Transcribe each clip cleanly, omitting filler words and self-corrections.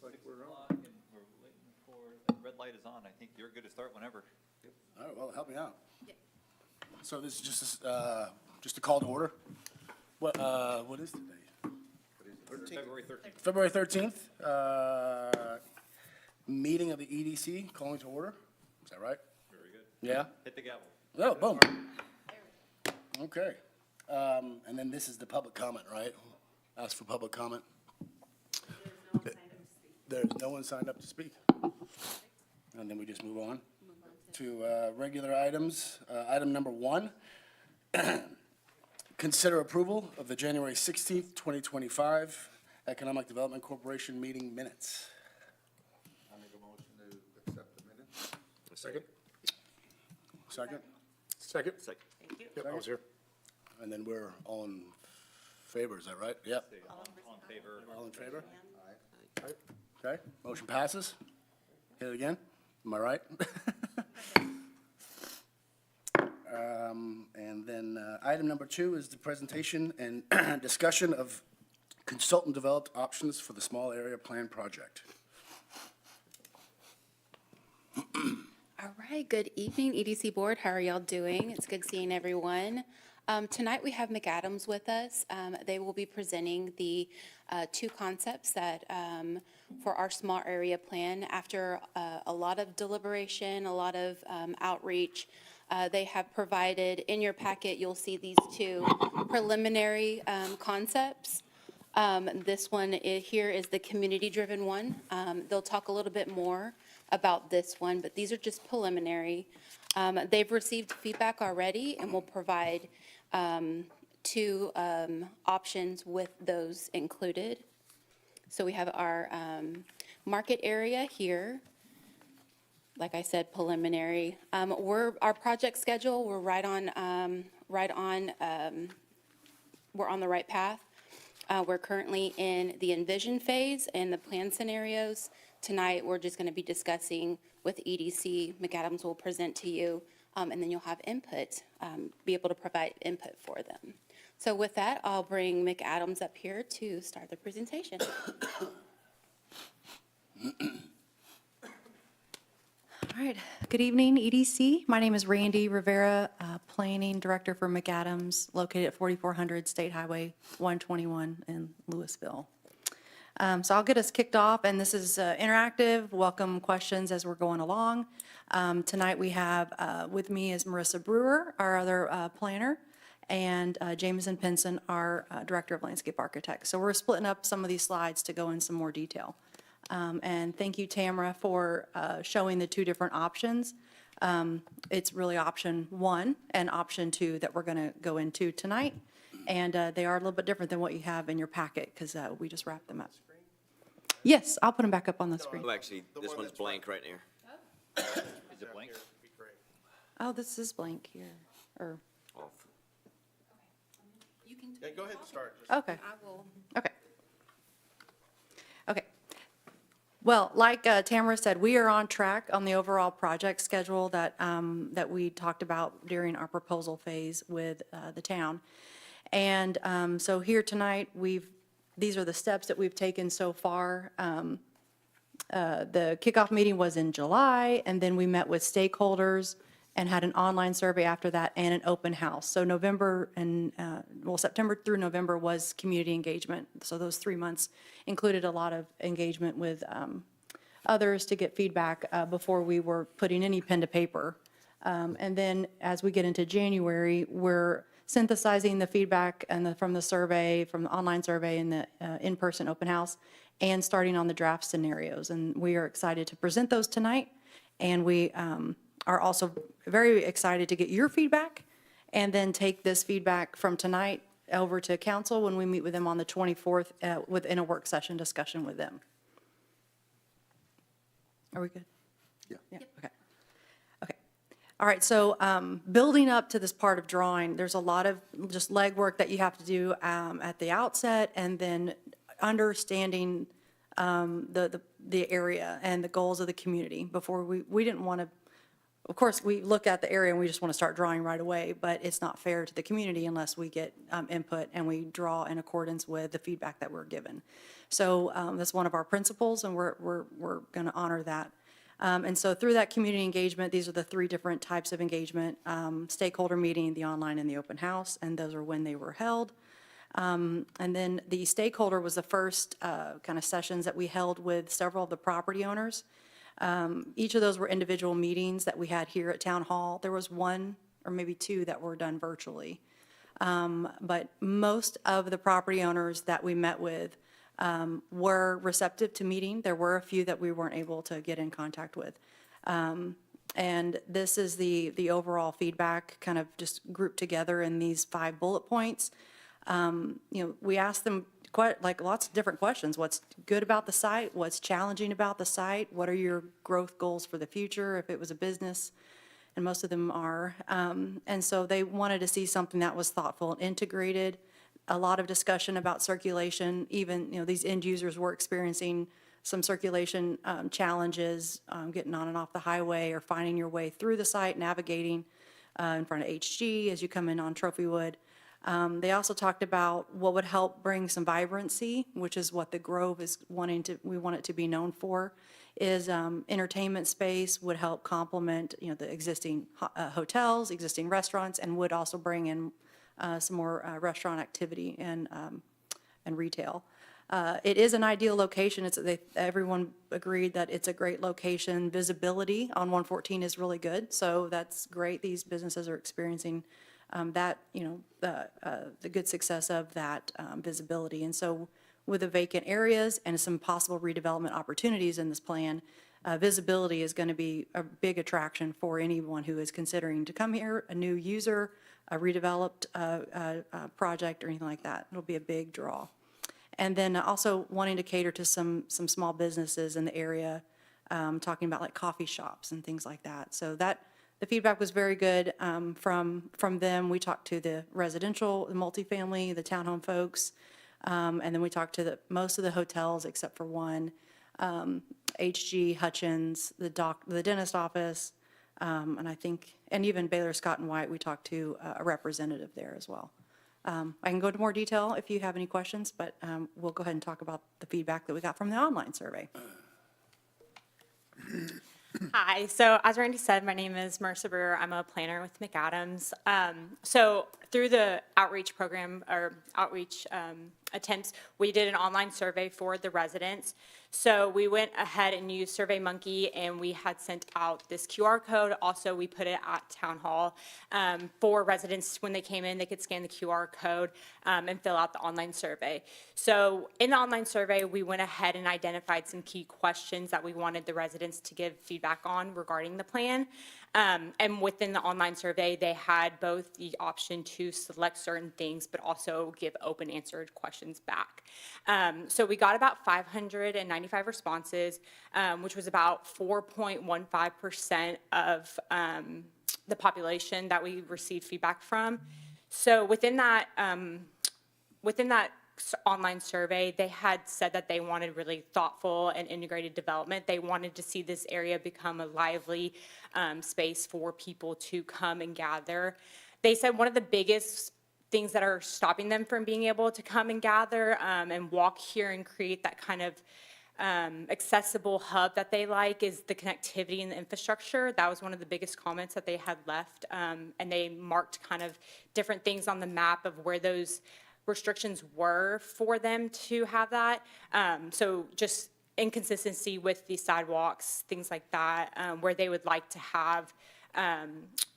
like we're on. And we're waiting for, the red light is on. I think you're good to start whenever. All right, well, help me out. So this is just a call to order. What is today? February 13th. February 13th, meeting of the EDC, calling to order. Is that right? Very good. Yeah? Hit the gavel. Oh, boom. Okay. And then this is the public comment, right? Ask for public comment. There's no one signed up to speak. And then we just move on to regular items. Item number 1, consider approval of the January 16th, 2025 Economic Development Corporation meeting minutes. I make a motion to accept the minutes. Second? Second? Second? Thank you. Yep, I was here. And then we're all in favor, is that right? Yep. All in favor. All in favor? Aye. Okay, motion passes. Hit it again. Am I right? And then item number 2 is the presentation and discussion of consultant-developed options for the small area plan project. All right, good evening, EDC Board. How are y'all doing? It's good seeing everyone. Tonight we have McAdams with us. They will be presenting the 2 concepts that for our small area plan. After a lot of deliberation, a lot of outreach, they have provided, in your packet, you'll see these 2 preliminary concepts. This one here is the community-driven one. They'll talk a little bit more about this one, but these are just preliminary. They've received feedback already and will provide 2 options with those included. So we have our market area here. Like I said, preliminary. Our project schedule, we're we're on the right path. We're currently in the envision phase and the plan scenarios. Tonight, we're just going to be discussing with EDC. McAdams will present to you, and then you'll have input, be able to provide input for them. So with that, I'll bring McAdams up here to start the presentation. All right. Good evening, EDC. My name is Randy Rivera, Planning Director for McAdams, located at 4400 State Highway 121 in Louisville. So I'll get us kicked off, and this is interactive. Welcome questions as we're going along. Tonight we have with me is Marissa Brewer, our other planner, and Jameson Pinson, our Director of Landscape Architects. So we're splitting up some of these slides to go in some more detail. And thank you, Tamara, for showing the 2 different options. It's really option 1 and option 2 that we're going to go into tonight. And they are a little bit different than what you have in your packet because we just wrapped them up. Yes, I'll put them back up on the screen. Oh, actually, this one's blank right here. Is it blank? Oh, this is blank here. Or, Off. You can. Yeah, go ahead and start. okay. I will. Okay. Okay. Well, like Tamara said, we are on track on the overall project schedule that we talked about during our proposal phase with the town. And so here tonight, these are the steps that we've taken so far. The kickoff meeting was in July, and then we met with stakeholders and had an online survey after that and an open house. So September through November was community engagement. So those 3 months included a lot of engagement with others to get feedback before we were putting any pen to paper. And then as we get into January, we're synthesizing the feedback from the survey, from the online survey and the in-person open house, and starting on the draft scenarios. And we are excited to present those tonight. And we are also very excited to get your feedback and then take this feedback from tonight over to council when we meet with them on the 24th within a work session discussion with them. Are we good? Yeah. Yeah, okay. Okay. All right, so building up to this part of drawing, there's a lot of just legwork that you have to do at the outset, and then understanding the area and the goals of the community before we didn't want to of course, we look at the area and we just want to start drawing right away, but it's not fair to the community unless we get input and we draw in accordance with the feedback that we're given. So that's one of our principles, and we're going to honor that. And so through that community engagement, these are the 3 different types of engagement: stakeholder meeting, the online, and the open house, and those are when they were held. And then the stakeholder was the first kind of sessions that we held with several of the property owners. Each of those were individual meetings that we had here at Town Hall. There was 1 or maybe 2 that were done virtually. But most of the property owners that we met with were receptive to meeting. There were a few that we weren't able to get in contact with. And this is the overall feedback kind of just grouped together in these 5 bullet points. We asked them lots of different questions. What's good about the site? What's challenging about the site? What are your growth goals for the future if it was a business? And most of them are. And so they wanted to see something that was thoughtful and integrated. A lot of discussion about circulation. Even, these end users were experiencing some circulation challenges, getting on and off the highway or finding your way through the site, navigating in front of HG as you come in on Trophywood. They also talked about what would help bring some vibrancy, which is what the Grove is we want it to be known for, is entertainment space would help complement, the existing hotels, existing restaurants, and would also bring in some more restaurant activity and retail. It is an ideal location. Everyone agreed that it's a great location. Visibility on 114 is really good, so that's great. These businesses are experiencing the good success of that visibility. And so with the vacant areas and some possible redevelopment opportunities in this plan, visibility is going to be a big attraction for anyone who is considering to come here, a new user, a redeveloped project, or anything like that. It'll be a big draw. And then also wanting to cater to some small businesses in the area, talking about like coffee shops and things like that. So the feedback was very good from them. We talked to the residential, the multifamily, the townhome folks, and then we talked to most of the hotels except for 1, HG, Hutchins, the dentist office, and even Baylor Scott and White. We talked to a representative there as well. I can go into more detail if you have any questions, but we'll go ahead and talk about the feedback that we got from the online survey. Hi, so as Randy said, my name is Marissa Brewer. I'm a planner with McAdams. So through the outreach program or outreach attempts, we did an online survey for the residents. So we went ahead and used SurveyMonkey, and we had sent out this QR code. Also, we put it at Town Hall for residents. When they came in, they could scan the QR code and fill out the online survey. So in the online survey, we went ahead and identified some key questions that we wanted the residents to give feedback on regarding the plan. And within the online survey, they had both the option to select certain things, but also give open answered questions back. So we got about 595 responses, which was about 4.15% of the population that we received feedback from. So within that online survey, they had said that they wanted really thoughtful and integrated development. They wanted to see this area become a lively space for people to come and gather. They said one of the biggest things that are stopping them from being able to come and gather and walk here and create that kind of accessible hub that they like is the connectivity and the infrastructure. That was one of the biggest comments that they had left, and they marked kind of different things on the map of where those restrictions were for them to have that. So just inconsistency with the sidewalks, things like that, where they would like to have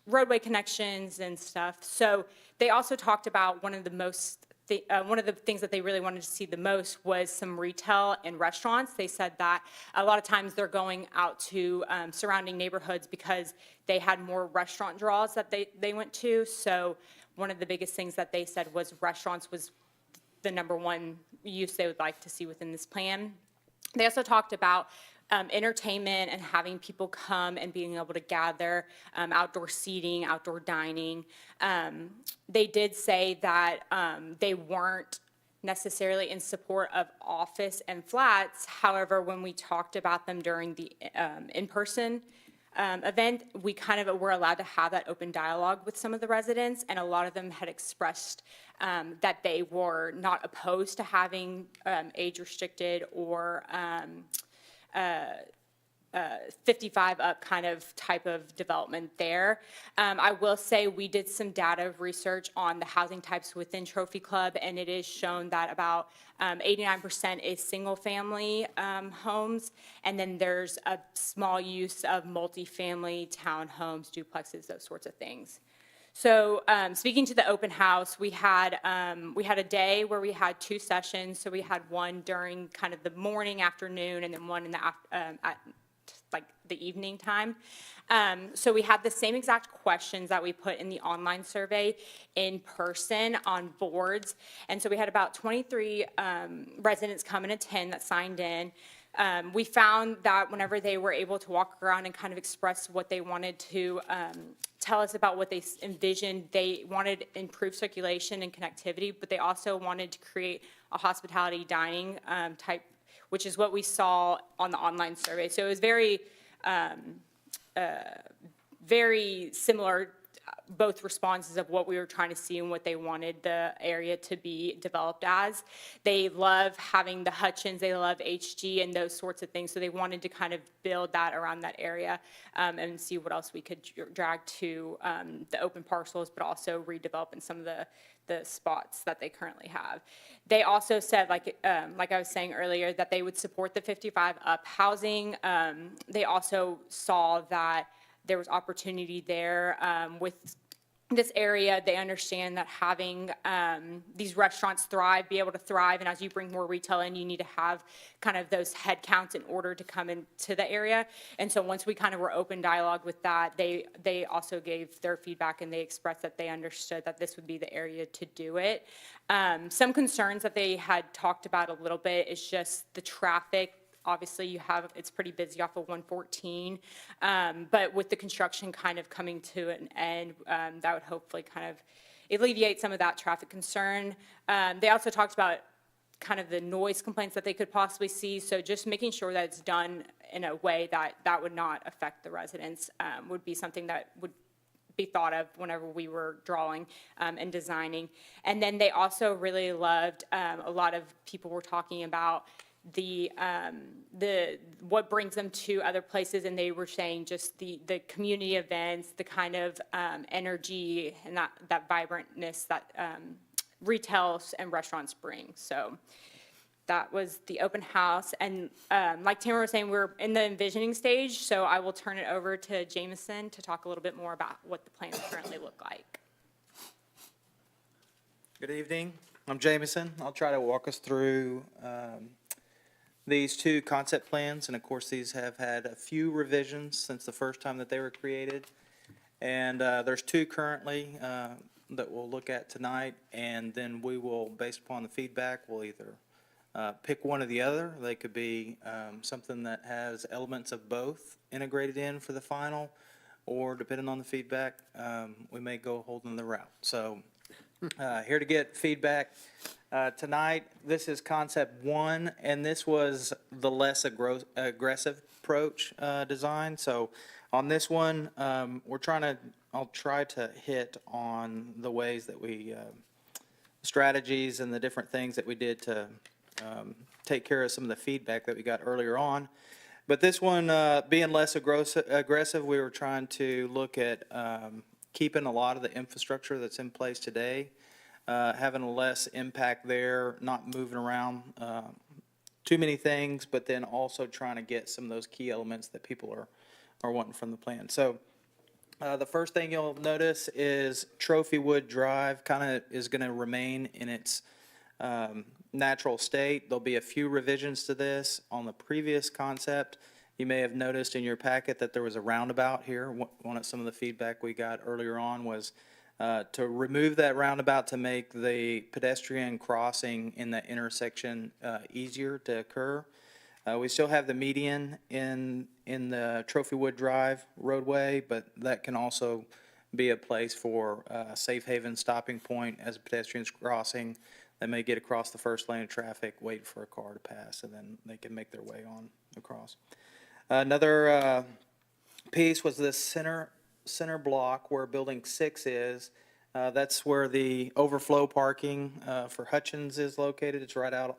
roadway connections and stuff. So they also talked about one of the things that they really wanted to see the most was some retail and restaurants. They said that a lot of times they're going out to surrounding neighborhoods because they had more restaurant draws that they went to. So one of the biggest things that they said was restaurants was the #1 use they would like to see within this plan. They also talked about entertainment and having people come and being able to gather, outdoor seating, outdoor dining. They did say that they weren't necessarily in support of office and flats. However, when we talked about them during the in-person event, we kind of were allowed to have that open dialogue with some of the residents, and a lot of them had expressed that they were not opposed to having age-restricted or 55 up kind of type of development there. I will say we did some data research on the housing types within Trophy Club, and it is shown that about 89% is single-family homes, and then there's a small use of multifamily townhomes, duplexes, those sorts of things. So speaking to the open house, we had a day where we had 2 sessions. So we had one during kind of the morning, afternoon, and then one in the like the evening time. So we had the same exact questions that we put in the online survey in person on boards. And so we had about 23 residents come and attend that signed in. We found that whenever they were able to walk around and kind of express what they wanted to tell us about what they envisioned, they wanted improved circulation and connectivity, but they also wanted to create a hospitality dining type, which is what we saw on the online survey. So it was very similar, both responses of what we were trying to see and what they wanted the area to be developed as. They love having the Hutchins, they love HG and those sorts of things, so they wanted to kind of build that around that area and see what else we could drag to the open parcels, but also redevelop in some of the spots that they currently have. They also said, like I was saying earlier, that they would support the 55 up housing. They also saw that there was opportunity there with this area. They understand that having these restaurants be able to thrive, and as you bring more retail in, you need to have kind of those head counts in order to come into the area. And so once we kind of were open dialogue with that, they also gave their feedback, and they expressed that they understood that this would be the area to do it. Some concerns that they had talked about a little bit is just the traffic. Obviously, it's pretty busy off of 114, but with the construction kind of coming to an end, that would hopefully kind of alleviate some of that traffic concern. They also talked about kind of the noise complaints that they could possibly see, so just making sure that it's done in a way that would not affect the residents would be something that would be thought of whenever we were drawing and designing. And then they also really loved, a lot of people were talking about the what brings them to other places, and they were saying just the community events, the kind of energy and that vibrantness that retail and restaurants bring. So that was the open house, and like Tamara was saying, we're in the envisioning stage, so I will turn it over to Jameson to talk a little bit more about what the plans currently look like. Good evening. I'm Jameson. I'll try to walk us through these 2 concept plans, and of course these have had a few revisions since the first time that they were created. And there's 2 currently that we'll look at tonight, and then we will, based upon the feedback, we'll either pick one or the other. They could be something that has elements of both integrated in for the final, or depending on the feedback, we may go holding the route. So here to get feedback tonight. This is concept 1, and this was the less aggressive approach design. So on this one, I'll try to hit on the ways that we, strategies and the different things that we did to take care of some of the feedback that we got earlier on. But this one, being less aggressive, we were trying to look at keeping a lot of the infrastructure that's in place today, having a less impact there, not moving around too many things, but then also trying to get some of those key elements that people are wanting from the plan. So the first thing you'll notice is Trophy Wood Drive kind of is going to remain in its natural state. There'll be a few revisions to this. On the previous concept, you may have noticed in your packet that there was a roundabout here. One of some of the feedback we got earlier on was to remove that roundabout to make the pedestrian crossing in that intersection easier to occur. We still have the median in the Trophy Wood Drive roadway, but that can also be a place for a safe haven stopping point as a pedestrian's crossing. They may get across the first lane of traffic, wait for a car to pass, and then they can make their way on across. Another piece was this center block where Building 6 is. That's where the overflow parking for Hutchins is located. It's right out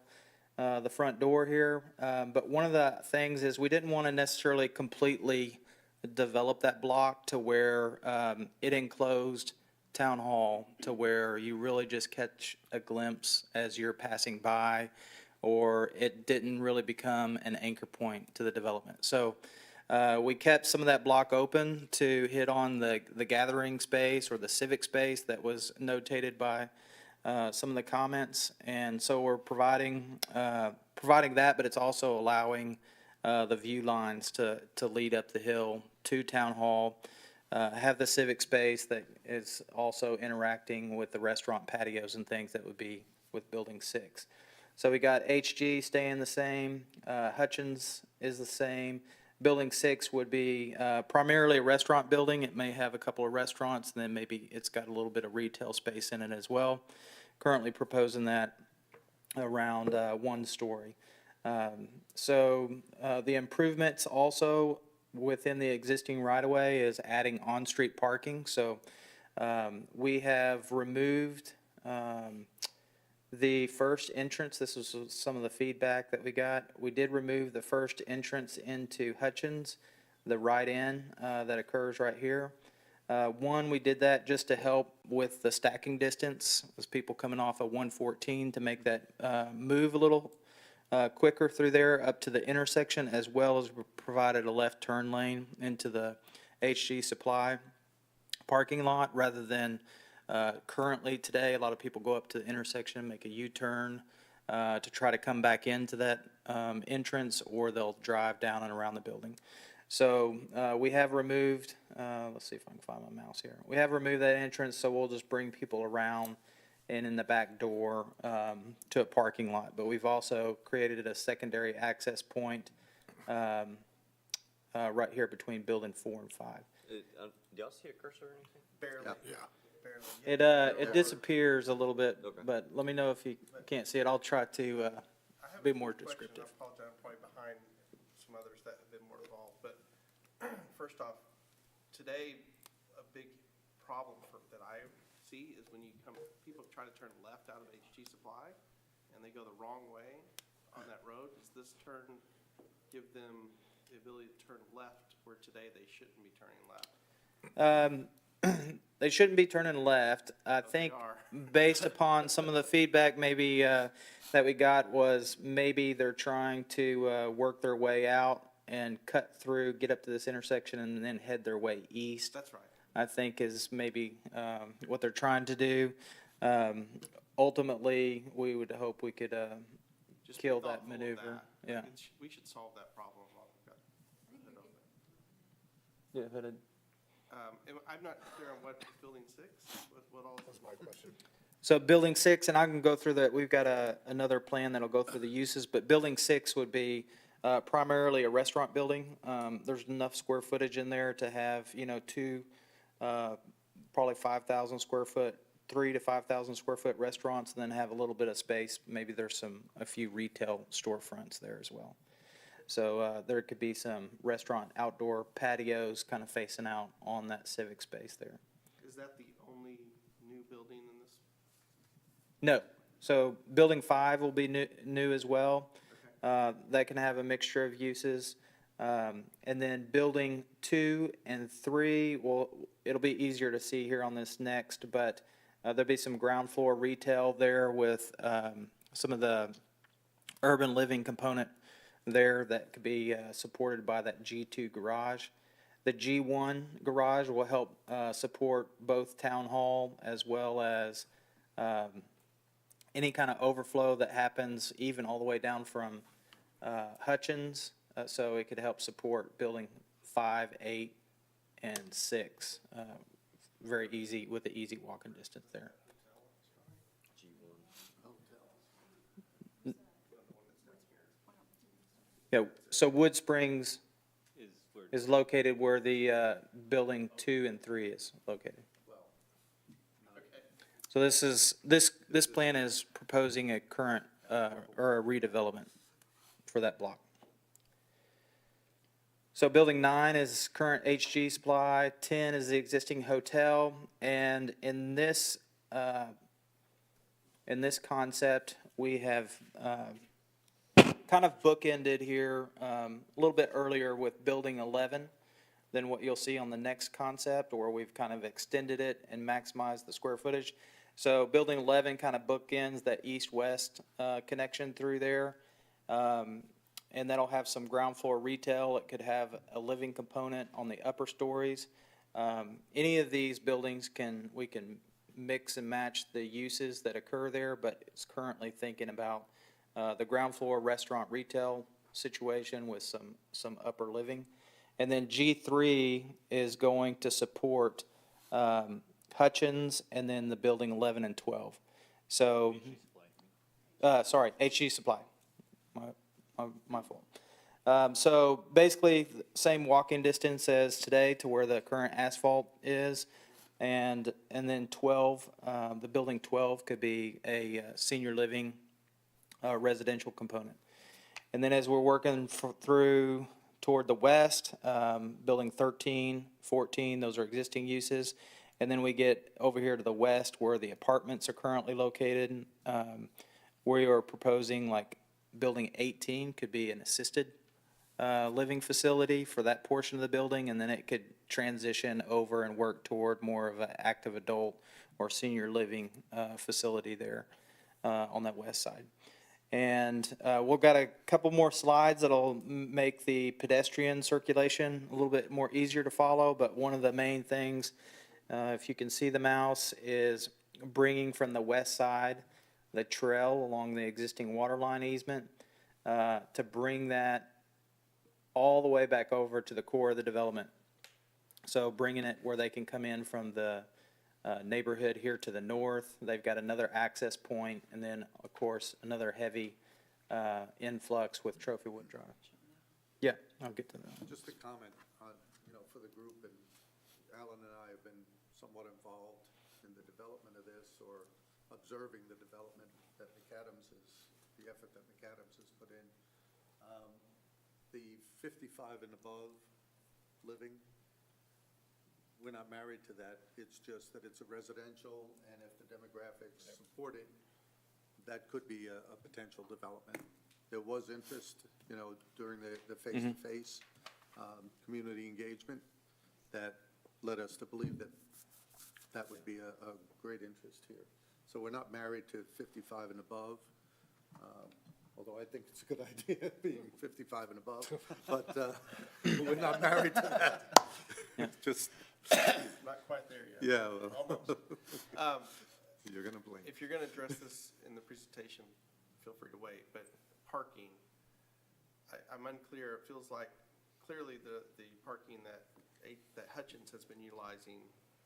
the front door here. But one of the things is we didn't want to necessarily completely develop that block to where it enclosed Town Hall to where you really just catch a glimpse as you're passing by, or it didn't really become an anchor point to the development. So we kept some of that block open to hit on the gathering space or the civic space that was notated by some of the comments. And so we're providing that, but it's also allowing the view lines to lead up the hill to Town Hall, have the civic space that is also interacting with the restaurant patios and things that would be with Building 6. So we got HG staying the same, Hutchins is the same. Building 6 would be primarily a restaurant building. It may have a couple of restaurants, and then maybe it's got a little bit of retail space in it as well. Currently proposing that around 1 story. So the improvements also within the existing right-of-way is adding on-street parking. So we have removed the first entrance. This was some of the feedback that we got. We did remove the first entrance into Hutchins, the right-in that occurs right here. We did that just to help with the stacking distance, as people coming off of 114 to make that move a little quicker through there up to the intersection, as well as we provided a left turn lane into the HG Supply parking lot rather than currently today. A lot of people go up to the intersection, make a U-turn to try to come back into that entrance, or they'll drive down and around the building. So we have removed, let's see if I can find my mouse here. We have removed that entrance, so we'll just bring people around and in the back door to a parking lot. But we've also created a secondary access point right here between Building 4 and 5. Do y'all see a cursor or anything? Barely. Yeah. It disappears a little bit, Okay. but let me know if you can't see it. I'll try to be more descriptive. I apologize, I'm probably behind some others that have been more involved, but first off, today, a big problem that I see is when people try to turn left out of HG Supply, and they go the wrong way on that road. Does this turn give them the ability to turn left where today they shouldn't be turning left? They shouldn't be turning left. I think are. based upon some of the feedback maybe that we got was maybe they're trying to work their way out and cut through, get up to this intersection, and then head their way east. That's right. I think is maybe what they're trying to do. Ultimately, we would hope we could Just kill be that thoughtful of maneuver. that. Yeah. We should solve that problem while we've got it open. Yeah, but I'm not clear on what Building 6, what all. That's my question. so Building 6, and I can go through that. We've got another plan that'll go through the uses, but Building 6 would be primarily a restaurant building. There's enough square footage in there to have, two, probably 5,000 square foot, 3 to 5,000 square foot restaurants, and then have a little bit of space. Maybe there's a few retail storefronts there as well. So there could be some restaurant outdoor patios kind of facing out on that civic space there. Is that the only new building in this? No. So Building 5 will be new as well. That can have a mixture of uses. And then Building 2 and 3, it'll be easier to see here on this next, but there'll be some ground floor retail there with some of the urban living component there that could be supported by that G2 garage. The G1 garage will help support both Town Hall as well as any kind of overflow that happens even all the way down from Hutchins. So it could help support Building 5, 8, and 6. Very easy, with the easy walking distance there. Yeah, so Wood Springs is located where the Building 2 and 3 is located. So this plan is proposing a current or a redevelopment for that block. So building 9 is current HG supply, 10 is the existing hotel, and in this concept, we have kind of bookended here a little bit earlier with building 11 than what you'll see on the next concept, or we've kind of extended it and maximized the square footage. So building 11 kind of bookends that east-west connection through there. And that'll have some ground floor retail. It could have a living component on the upper stories. Any of these buildings we can mix and match the uses that occur there, but it's currently thinking about the ground floor restaurant retail situation with some upper living. And then G3 is going to support Hutchins and then the building 11 and 12. So, sorry, HG Supply. My fault. So basically, same walking distance as today to where the current asphalt is. And then 12, the building 12 could be a senior living residential component. And then as we're working through toward the west, building 13, 14, those are existing uses. And then we get over here to the west where the apartments are currently located. We are proposing like building 18 could be an assisted living facility for that portion of the building, and then it could transition over and work toward more of an active adult or senior living facility there on that west side. And we've got a couple more slides that'll make the pedestrian circulation a little bit more easier to follow, but one of the main things, if you can see the mouse, is bringing from the west side the trail along the existing water line easement to bring that all the way back over to the core of the development. So bringing it where they can come in from the neighborhood here to the north. They've got another access point, and then, of course, another heavy influx with Trophywood Drive. Yeah, I'll get to that. Just a comment on, for the group, and Alan and I have been somewhat involved in the development of this, or observing the development that the effort that McAdams has put in. The 55 and above living, we're not married to that. It's just that it's a residential, and if the demographics support it, that could be a potential development. There was interest, during the face-to-face community engagement that led us to believe that that would be a great interest here. So we're not married to 55 and above, although I think it's a good idea being 55 and above, but we're not married to that. Just, Not quite there yet. yeah, well, Almost. you're gonna blink. If you're gonna address this in the presentation, feel free to wait, but parking, I'm unclear. It feels like clearly the parking that Hutchins has been utilizing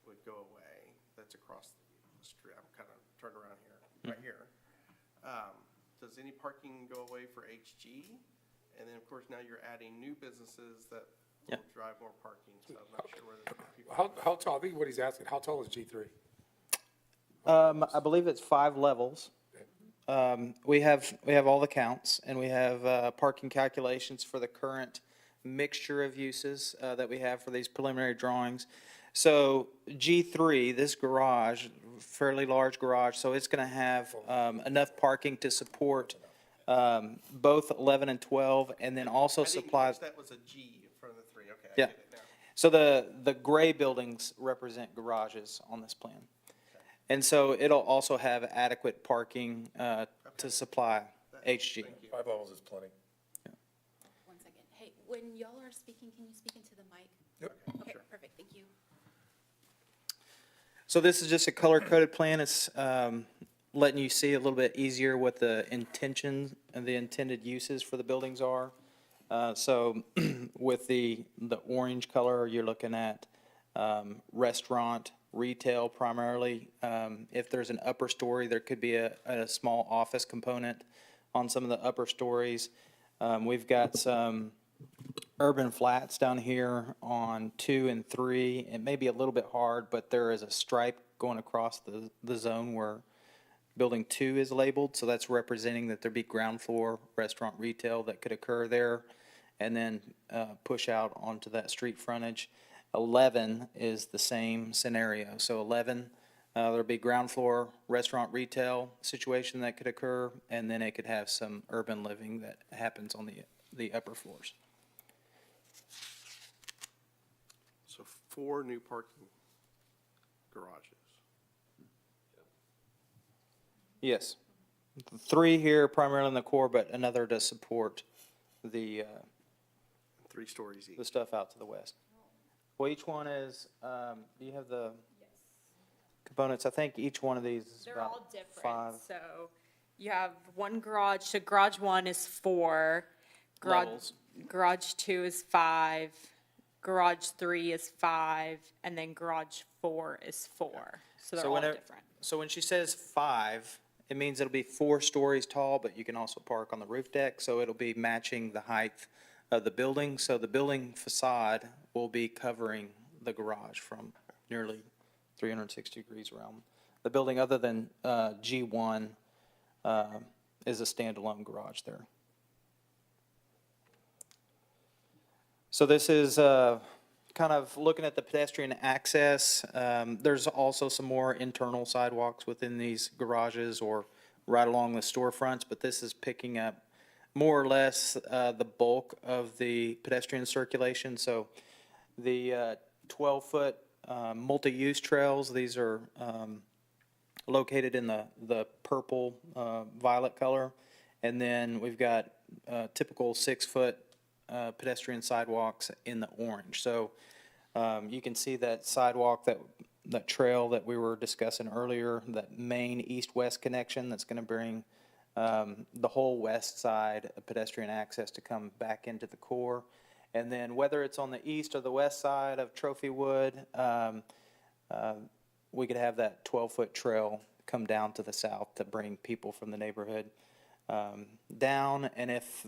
would go away. That's across the street. I'm kind of turned around here, right here. Does any parking go away for HG? And then, of course, now you're adding new businesses that will drive more parking, so I'm not sure whether people. How tall, I think what he's asking, how tall is G3? I believe it's 5 levels. We have all the counts, and we have parking calculations for the current mixture of uses that we have for these preliminary drawings. So G3, this garage, fairly large garage, so it's going to have enough parking to support both 11 and 12, and then also I didn't supply. catch that was a G in front of the 3. Okay, I Yeah. get it now. So the gray buildings represent garages on this plan. And so it'll also have adequate parking to supply HG. 5 levels is plenty. One second. Hey, when y'all are speaking, can you speak into the mic? Yep. Okay, perfect, thank you. So this is just a color-coded plan. It's letting you see a little bit easier what the intentions and the intended uses for the buildings are. So with the orange color, you're looking at restaurant, retail primarily. If there's an upper story, there could be a small office component on some of the upper stories. We've got some urban flats down here on 2 and 3. It may be a little bit hard, but there is a stripe going across the zone where building 2 is labeled. So that's representing that there'd be ground floor restaurant retail that could occur there. and then push out onto that street frontage. 11 is the same scenario. So 11, there'll be ground floor restaurant retail situation that could occur, and then it could have some urban living that happens on the upper floors. So 4 new parking garages. Yes. 3 here primarily in the core, but another to support the 3 stories each. the stuff out to the west. Well, each one is, do you have the components? I think each one of these is They're all about different. 5 So you have one garage, so garage 1 is 4. levels. Garage 2 is 5. Garage 3 is 5. And then garage 4 is 4. So they're all whenever- different. So when she says 5, it means it'll be 4 stories tall, but you can also park on the roof deck, so it'll be matching the height of the building. So the building facade will be covering the garage from nearly 360 degrees around. The building, other than G1, is a standalone garage there. So this is kind of looking at the pedestrian access. There's also some more internal sidewalks within these garages or right along the storefronts, but this is picking up more or less the bulk of the pedestrian circulation. So the 12-foot multi-use trails, these are located in the purple, violet color. And then we've got typical 6-foot pedestrian sidewalks in the orange. So you can see that sidewalk, that trail that we were discussing earlier, that main east-west connection that's going to bring the whole west side of pedestrian access to come back into the core. And then whether it's on the east or the west side of Trophywood, we could have that 12-foot trail come down to the south to bring people from the neighborhood down. And if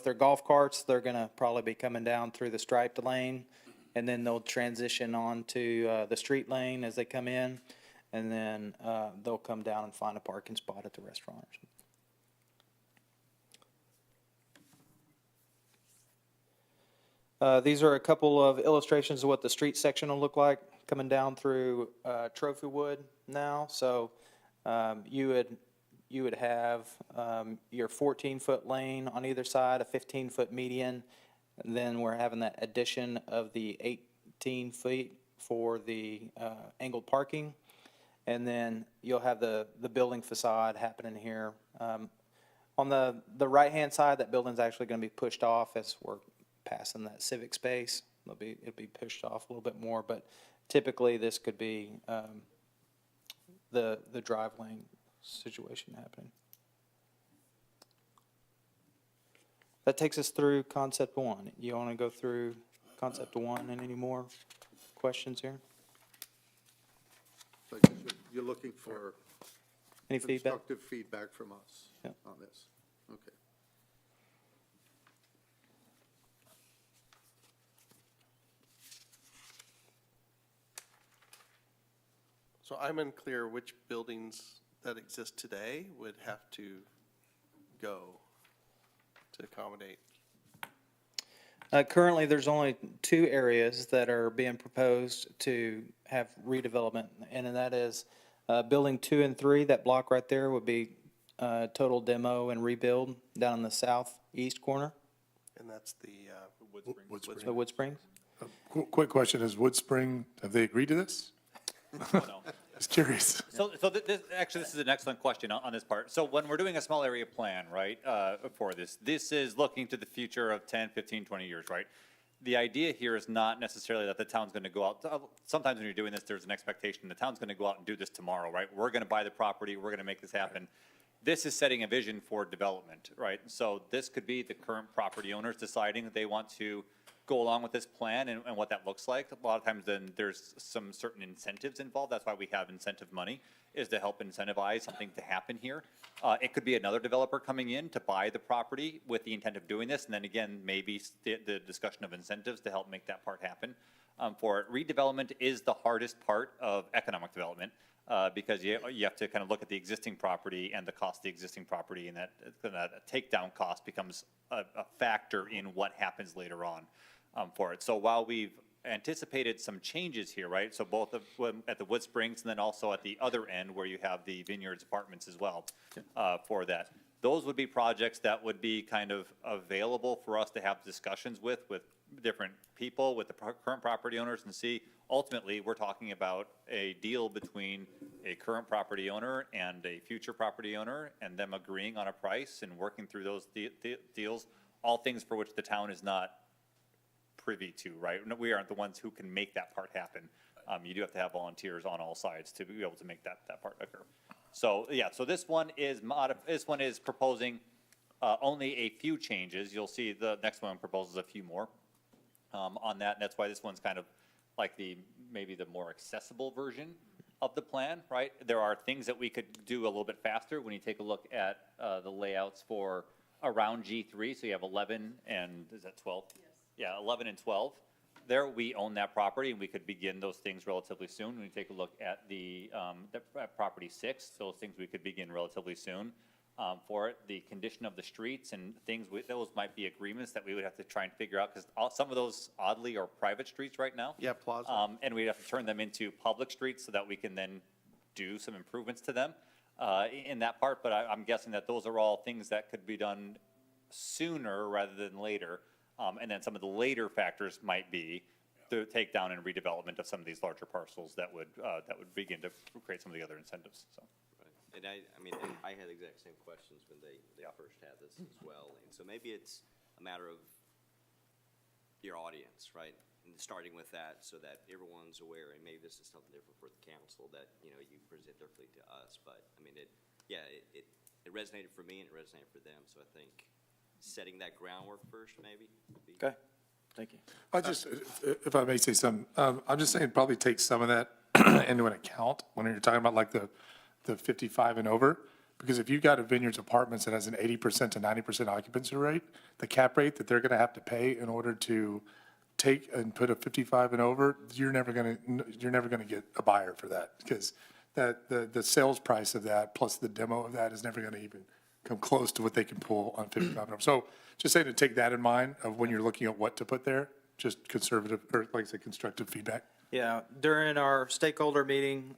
they're golf carts, they're going to probably be coming down through the striped lane, and then they'll transition on to the street lane as they come in, and then they'll come down and find a parking spot at the restaurant or something. These are a couple of illustrations of what the street section will look like coming down through Trophywood now. So you would have your 14-foot lane on either side, a 15-foot median, and then we're having that addition of the 18 feet for the angled parking. And then you'll have the building facade happening here. On the right-hand side, that building's actually going to be pushed off as we're passing that civic space. It'll be pushed off a little bit more, but typically this could be the drive lane situation happening. That takes us through concept 1. You want to go through concept 1 and any more questions here? So I guess you're looking for Any feedback? constructive feedback from us Yeah. on this. Okay. So I'm unclear which buildings that exist today would have to go to accommodate. Currently, there's only 2 areas that are being proposed to have redevelopment, and that is Building 2 and 3, that block right there would be total demo and rebuild down in the southeast corner, And that's the Woodspring. the Wood Springs. Quick question, is Woodspring, have they agreed to this? No. Just curious. So this is an excellent question on this part. So when we're doing a small area plan, right, for this is looking to the future of 10, 15, 20 years, right? The idea here is not necessarily that the town's going to go out. Sometimes when you're doing this, there's an expectation the town's going to go out and do this tomorrow, right? We're going to buy the property, we're going to make this happen. This is setting a vision for development, right? So this could be the current property owners deciding that they want to go along with this plan and what that looks like. A lot of times then there's some certain incentives involved. That's why we have incentive money, is to help incentivize something to happen here. It could be another developer coming in to buy the property with the intent of doing this. And then again, maybe the discussion of incentives to help make that part happen. For it, redevelopment is the hardest part of economic development because you have to kind of look at the existing property and the cost of the existing property, and that takedown cost becomes a factor in what happens later on for it. So while we've anticipated some changes here, right? So both at the Wood Springs and then also at the other end where you have the Vineyards Apartments as well for that. Those would be projects that would be kind of available for us to have discussions with different people, with the current property owners, and see, ultimately, we're talking about a deal between a current property owner and a future property owner, and them agreeing on a price and working through those deals, all things for which the town is not privy to, right? We aren't the ones who can make that part happen. You do have to have volunteers on all sides to be able to make that part occur. So, yeah, so this one is proposing only a few changes. You'll see the next one proposes a few more on that, and that's why this one's kind of like maybe the more accessible version of the plan, right? There are things that we could do a little bit faster when you take a look at the layouts for around G3, so you have 11 and, is that 12? Yes. Yeah, 11 and 12. There, we own that property, and we could begin those things relatively soon. When you take a look at the property 6, those things we could begin relatively soon for it. The condition of the streets and things, those might be agreements that we would have to try and figure out, because some of those oddly are private streets right now. Yeah, plaza. And we'd have to turn them into public streets so that we can then do some improvements to them in that part. But I'm guessing that those are all things that could be done sooner rather than later. And then some of the later factors might be the takedown and redevelopment of some of these larger parcels that would begin to create some of the other incentives, so. And I mean, I had the exact same questions when they first had this as well. And so maybe it's a matter of your audience, right? And starting with that so that everyone's aware, and maybe this is something different for the council that, you present differently to us. But I mean, it resonated for me and it resonated for them. So I think setting that groundwork first, maybe. Okay, thank you. If I may say something, I'm just saying probably take some of that into an account when you're talking about like the 55 and over, because if you've got a Vineyards Apartments that has an 80% to 90% occupancy rate, the cap rate that they're gonna have to pay in order to take and put a 55 and over, you're never gonna get a buyer for that, because the sales price of that plus the demo of that is never gonna even come close to what they can pull on 55 and over. So just saying to take that in mind of when you're looking at what to put there, just conservative, or like I said, constructive feedback. Yeah, during our stakeholder meeting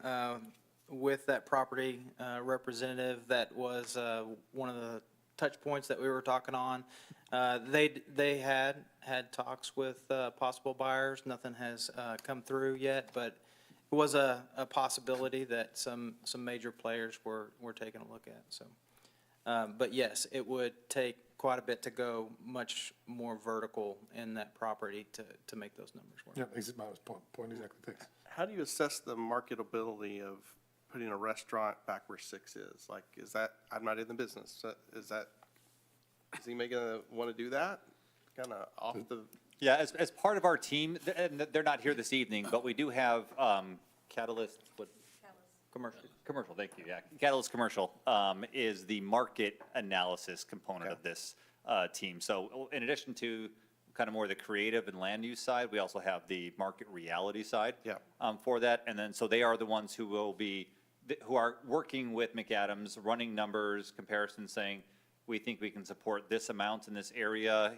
with that property representative, that was one of the touch points that we were talking on. They had talks with possible buyers. Nothing has come through yet, but it was a possibility that some major players were taking a look at. So, but yes, it would take quite a bit to go much more vertical in that property to make those numbers work. Yeah, this is my point exactly. Thanks. How do you assess the marketability of putting a restaurant back where 6 is? Like, is that, I'm not in the business, so is anybody gonna want to do that? Kind of off the. Yeah, as part of our team, and they're not here this evening, but we do have Catalyst, Commercial, thank you, yeah. Catalyst Commercial is the market analysis component of this team. So in addition to kind of more the creative and land use side, we also have the market reality side for that. And then, so they are the ones who are working with McAdams, running numbers, comparisons, saying, we think we can support this amount in this area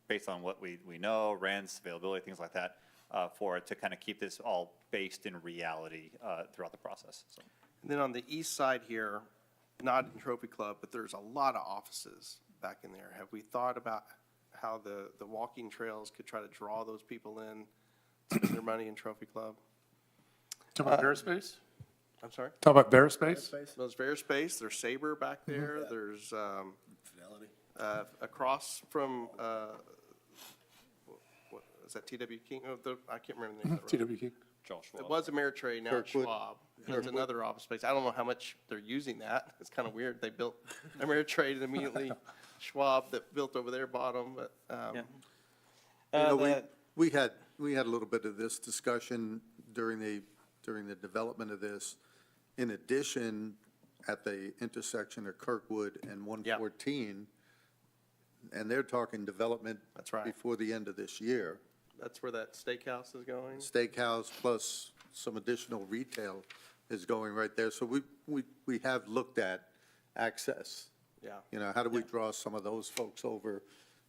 based on what we know, rents, availability, things like that, for it to kind of keep this all based in reality throughout the process. So. And then on the east side here, not in Trophy Club, but there's a lot of offices back in there. Have we thought about how the walking trails could try to draw those people in, spend their money in Trophy Club? Talk about Bear Space? I'm sorry? Talk about Bear Space? There's Fair Space, there's Sabre back there, there's, Fidelity. across from, what, is that TW King? Oh, I can't remember the name of the road. TW King? It was Ameritrade, now it's Schwab. It's another office space. I don't know how much they're using that. It's kind of weird. They built Ameritrade and immediately Schwab that built over there bought them, but, We had a little bit of this discussion during the development of this. In addition, at the intersection of Kirkwood and 114, and they're talking development. That's right. Before the end of this year. that's where that steakhouse is going. Steakhouse plus some additional retail is going right there. So we have looked at access. Yeah. You know, how do we draw some of those folks over,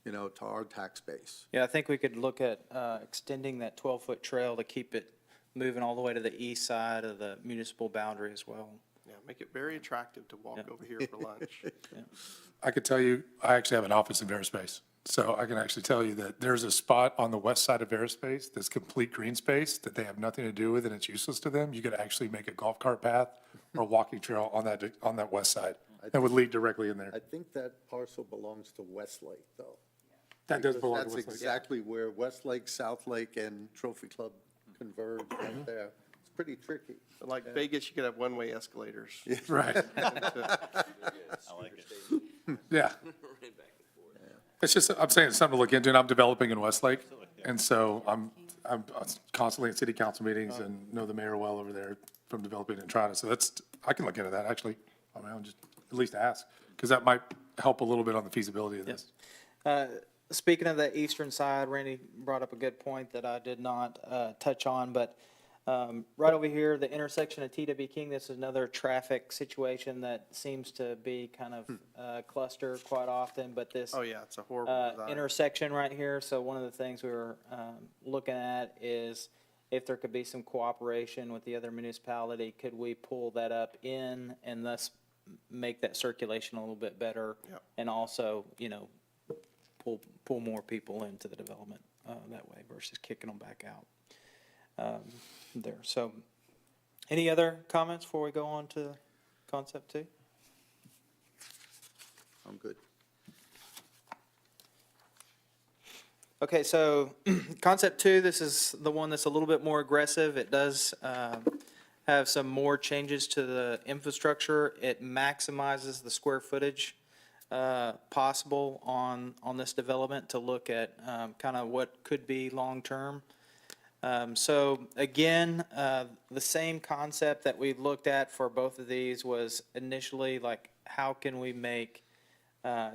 you know, to our tax base? Yeah, I think we could look at extending that 12-foot trail to keep it moving all the way to the east side of the municipal boundary as well. Yeah, make it very attractive to walk over here for lunch. I could tell you, I actually have an office in Verispace. So I can actually tell you that there's a spot on the west side of Verispace that's complete green space that they have nothing to do with and it's useless to them. You could actually make a golf cart path or a walking trail on that west side. That would lead directly in there. I think that parcel belongs to Westlake, though. That does Because belong to that's Westlake. exactly where Westlake, Southlake, and Trophy Club converge right there. It's pretty tricky. But like Vegas, you could have one-way escalators. Right, I like it. yeah. It's just, I'm saying it's something to look into, and I'm developing in Westlake. And so I'm constantly at city council meetings and know the mayor well over there from developing and trying to, so that's, I can look into that, actually. I mean, I'll just at least ask, because that might help a little bit on the feasibility of this. Speaking of the eastern side, Randy brought up a good point that I did not touch on, but right over here, the intersection of T.W. King, this is another traffic situation that seems to be kind of clustered quite often, but this Oh, yeah, it's a horrible design. intersection right here, so one of the things we were looking at is if there could be some cooperation with the other municipality, could we pull that up in and thus make that circulation a little bit better? Yep. And also, you know, pull more people into the development that way versus kicking them back out there. So, any other comments before we go on to concept 2? I'm good. Okay, so concept 2, this is the one that's a little bit more aggressive. It does have some more changes to the infrastructure. It maximizes the square footage possible on this development to look at kind of what could be long-term. So again, the same concept that we looked at for both of these was initially like, how can we make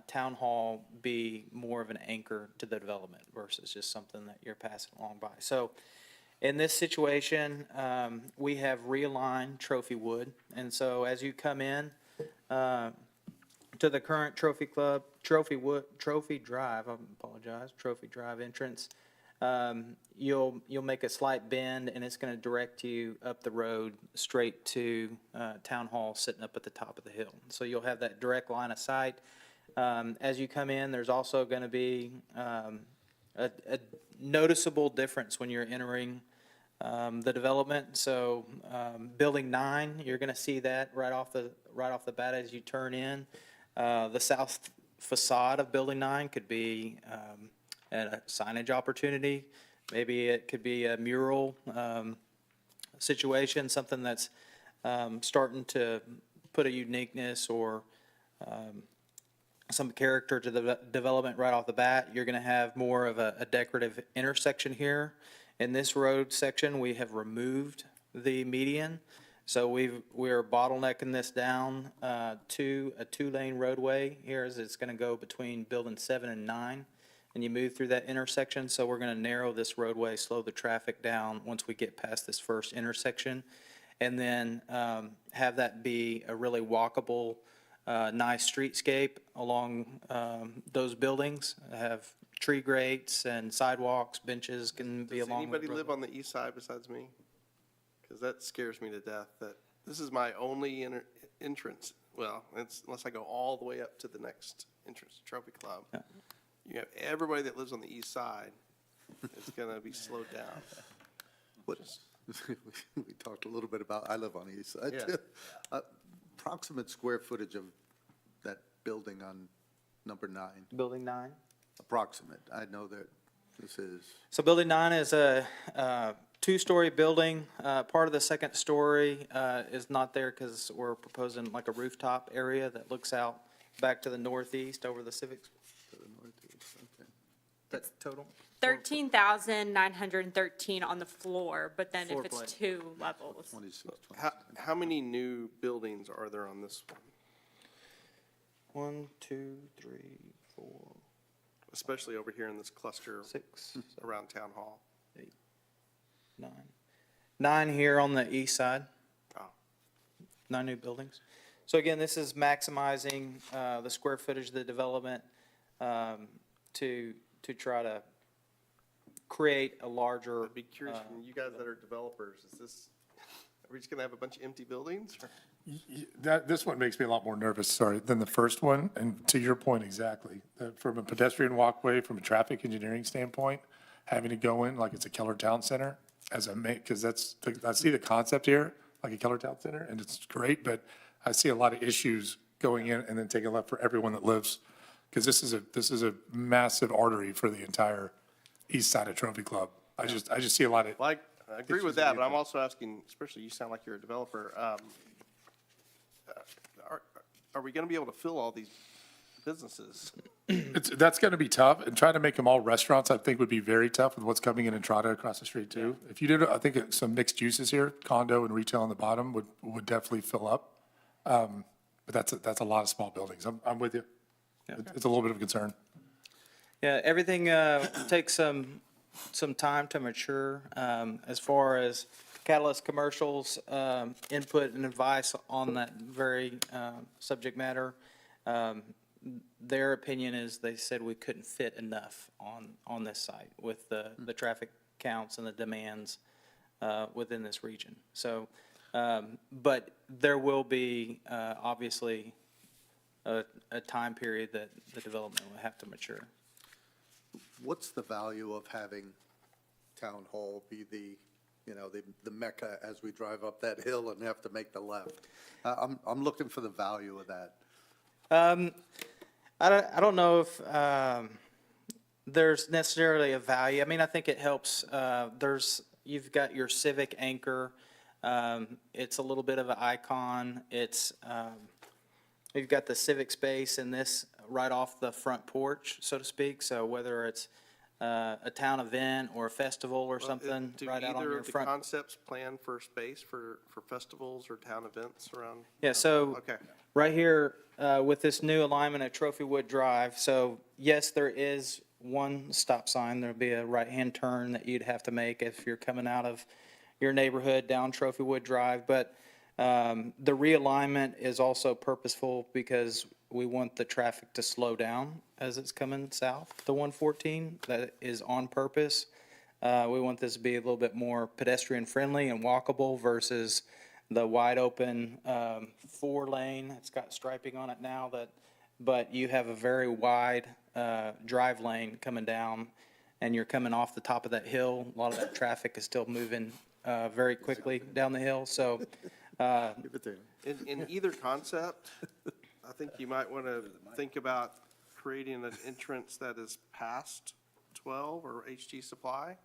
Town Hall be more of an anchor to the development versus just something that you're passing along by. So in this situation, we have realigned Trophy Wood. And so as you come in to the current Trophy Club, Trophy Drive entrance, you'll make a slight bend and it's going to direct you up the road straight to Town Hall sitting up at the top of the hill. So you'll have that direct line of sight. As you come in, there's also going to be a noticeable difference when you're entering the development. So Building 9, you're going to see that right off the bat as you turn in. The south facade of Building 9 could be a signage opportunity. Maybe it could be a mural situation, something that's starting to put a uniqueness or some character to the development right off the bat. You're going to have more of a decorative intersection here. In this road section, we have removed the median. So we're bottlenecking this down to a 2-lane roadway here as it's going to go between Building 7 and 9. And you move through that intersection. So we're going to narrow this roadway, slow the traffic down once we get past this first intersection. And then have that be a really walkable, nice streetscape along those buildings. Have tree grates and sidewalks, benches can be Does along the anybody road. live on the east side besides me? Because that scares me to death, that this is my only entrance. Well, it's unless I go all the way up to the next entrance to Trophy Club. Yeah. You have everybody that lives on the east side is going to be slowed down. What, we talked a little bit about, I live on the east side, Yeah. too. Approximate square footage of that building on number 9, Building 9. approximate. I know that this is, So Building 9 is a 2-story building. Part of the second story is not there because we're proposing like a rooftop area that looks out back to the northeast over the civics. to the northeast, okay. That's total. 13,913 on the floor, but then Floor if it's plate. 2 levels. 26, 27. How many new buildings are there on this one? 1, 2, 3, 4, Especially over here in this cluster 6, around Town Hall. 8, 9. 9 here on the east side. Oh, No new buildings. So again, this is maximizing the square footage of the development to try to create a larger. I'd be curious from you guys that are developers, are we just gonna have a bunch of empty buildings? Or- This one makes me a lot more nervous, sorry, than the first one, and to your point exactly. From a pedestrian walkway, from a traffic engineering standpoint, having to go in like it's a Keller Town Center as a because I see the concept here, like a Keller Town Center, and it's great, but I see a lot of issues going in and then taking left for everyone that lives, because this is a massive artery for the entire east side of Trophy Club. I just see a lot of. Well, I agree with that, but I'm also asking, especially you sound like you're a developer, are we gonna be able to fill all these businesses? That's going to be tough, and trying to make them all restaurants, I think, would be very tough with what's coming in Entrada across the street too. If you did, I think some mixed uses here, condo and retail on the bottom would definitely fill up. But that's a lot of small buildings. I'm with you. It's a little bit of a concern. Yeah, everything takes some time to mature. As far as Catalyst Commercials' input and advice on that very subject matter, their opinion is they said we couldn't fit enough on this site with the traffic counts and the demands within this region. So, but there will be obviously a time period that the development will have to mature. What's the value of having Town Hall be the mecca as we drive up that hill and have to make the left? I'm looking for the value of that. I don't know if there's necessarily a value. I mean, I think it helps. You've got your civic anchor. It's a little bit of an icon. You've got the civic space in this right off the front porch, so to speak. So whether it's a town event or a festival or something right out on your Do either of the front. concepts plan for space for festivals or town events around? Yeah, so Okay. right here with this new alignment at Trophywood Drive, so yes, there is one stop sign. There'll be a right-hand turn that you'd have to make if you're coming out of your neighborhood down Trophywood Drive. But the realignment is also purposeful because we want the traffic to slow down as it's coming south to 114. That is on purpose. We want this to be a little bit more pedestrian-friendly and walkable versus the wide-open 4-lane. It's got striping on it now, but you have a very wide drive lane coming down, and you're coming off the top of that hill. A lot of that traffic is still moving very quickly down the hill, so. Give it to him. In either concept, I think you might want to think about creating an entrance that is past 12 or HG Supply.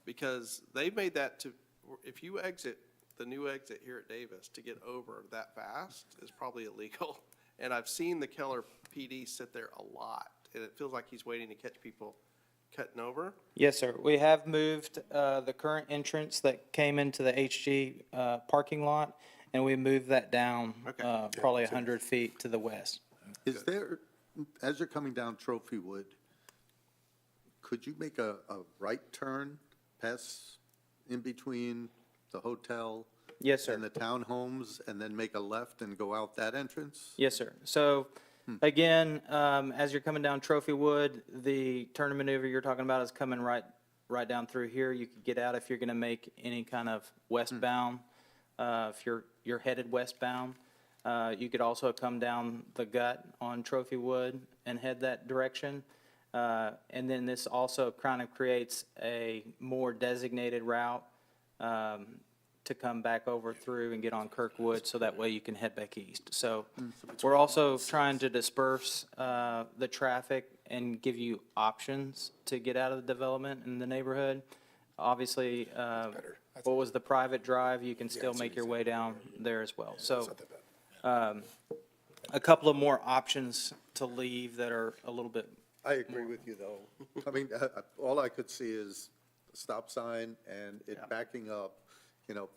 Because they've made that if you exit, the new exit here at Davis to get over that fast is probably illegal. And I've seen the Keller PD sit there a lot, and it feels like he's waiting to catch people cutting over. Yes, sir. We have moved the current entrance that came into the HG parking lot, and we moved that down Okay. probably 100 feet to the west. Is there, as you're coming down Trophywood, could you make a right turn pass in between the hotel Yes, sir. and the townhomes and then make a left and go out that entrance? Yes, sir. So again, as you're coming down Trophywood, the turn maneuver you're talking about is coming right down through here. You could get out if you're going to make any kind of westbound. If you're headed westbound, you could also come down the gut on Trophywood and head that direction. And then this also kind of creates a more designated route to come back over through and get on Kirkwood, so that way you can head back east. So we're also trying to disperse the traffic and give you options to get out of the development in the neighborhood. Obviously, what was the private drive, you can still make your way down there as well. So a couple of more options to leave that are a little bit. I agree with you, though. I mean, all I could see is the stop sign and it backing up,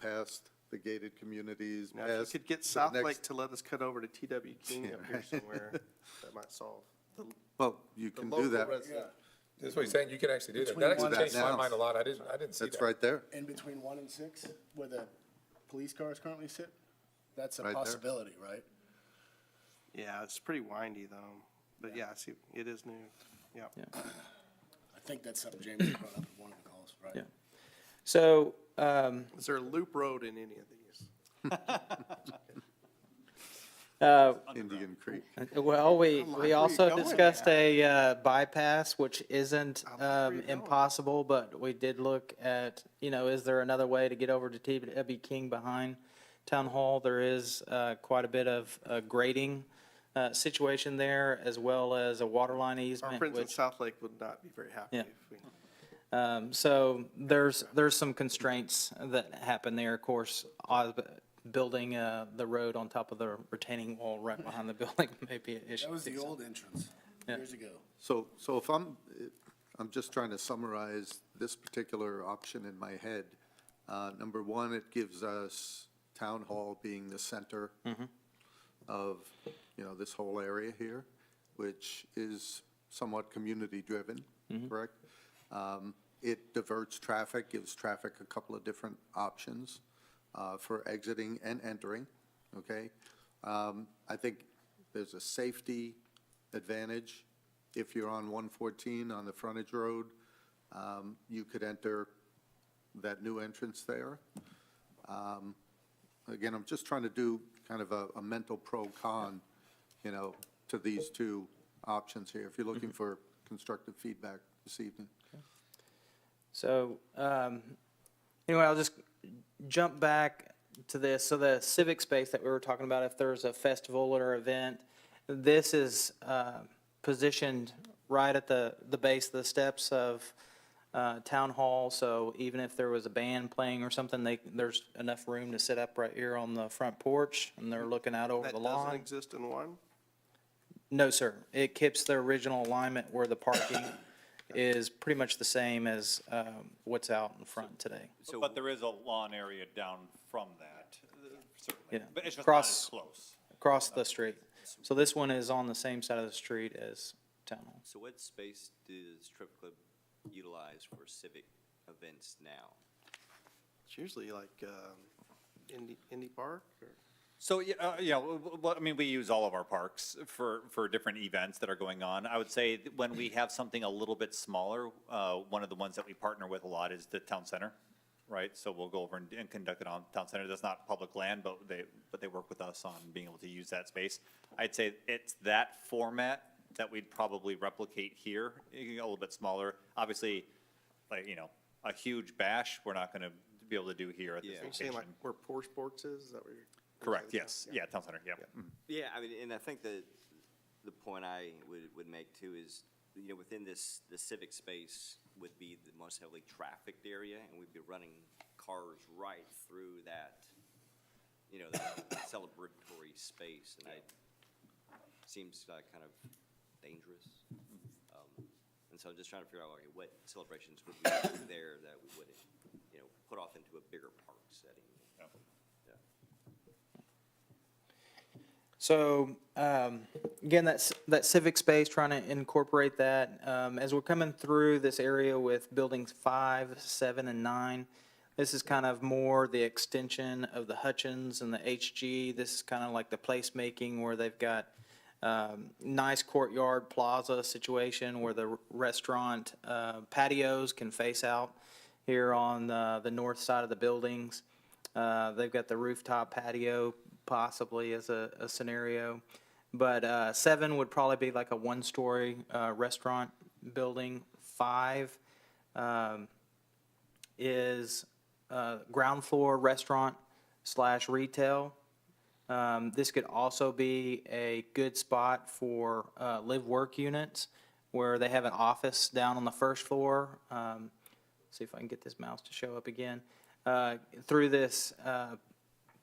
past the gated communities, Now, if you past could get the South next- Lake to let us cut over to TW King up here somewhere, that might solve. Well, you can do that. That's what he's saying, you can actually do that. Between That one actually and changed my now. mind a lot. I didn't see that. It's right there. In between 1 and 6, where the police cars currently sit? That's a Right there. possibility, right? Yeah, it's pretty windy though, but yeah, I see, it is new, yeah. I think that's something James brought up in one of the calls, right? Yeah. So, Is there a loop road in any of these? Indian Creek. well, we where you also going discussed at? a bypass, which isn't I like where you're going. impossible, but we did look at, is there another way to get over to T.W. King behind Town Hall? There is quite a bit of grading situation there, as well as a water line Our easement, friends in which, South Lake would not be very happy Yeah. if we. so there's some constraints that happen there, of course. Building the road on top of the retaining wall right behind the building may be an issue. That was the too, so. old entrance Yeah. years ago. So if I'm just trying to summarize this particular option in my head. Number one, it gives us Town Hall being the center of, this whole area here, which is somewhat community-driven, correct? It diverts traffic, gives traffic a couple of different options for exiting and entering, okay? I think there's a safety advantage. If you're on 114 on the frontage road, you could enter that new entrance there. Again, I'm just trying to do kind of a mental pro-con, to these two options here, if you're looking for constructive feedback this evening. So, anyway, I'll just jump back to this. So the civic space that we were talking about, if there's a festival or event, this is positioned right at the base of the steps of Town Hall. So even if there was a band playing or something, there's enough room to sit up right here on the front porch, and they're looking out over That the doesn't lawn. exist in one? No, sir. It keeps the original alignment where the parking is pretty much the same as what's out in front today. So But there is a lawn area down from that, certainly. Yeah. But it's just not Cross- as close. Across the street. So this one is on the same side of the street as Town Hall. So what space does Trip Club utilize for civic events now? It's usually like, Indy Park or? So, we use all of our parks for different events that are going on. I would say that when we have something a little bit smaller, one of the ones that we partner with a lot is the town center, right? So we'll go over and conduct it on town center. That's not public land, but they work with us on being able to use that space. I'd say it's that format that we'd probably replicate here, a little bit smaller. Obviously, a huge bash, we're not gonna be able to do here at this Yeah. You're saying like location. where Poor Sports is that where you're? Correct, yes, yeah, town center, yeah. Mhm. Yeah, I mean, and I think the point I would make too is, within the civic space would be the most heavily trafficked area, and we'd be running cars right through that, that celebratory space, and seems kind of dangerous. And so I'm just trying to figure out, okay, what celebrations would we do there that we wouldn't, put off into a bigger park setting? Yeah. So, again, that civic space, trying to incorporate that. As we're coming through this area with buildings 5, 7, and 9, this is kind of more the extension of the Hutchins and the HG. This is kind of like the placemaking where they've got nice courtyard plaza situation where the restaurant patios can face out here on the north side of the buildings. They've got the rooftop patio possibly as a scenario. But 7 would probably be like a one-story restaurant building. 5 is ground floor restaurant / retail. This could also be a good spot for live-work units where they have an office down on the first floor. See if I can get this mouse to show up again. Through this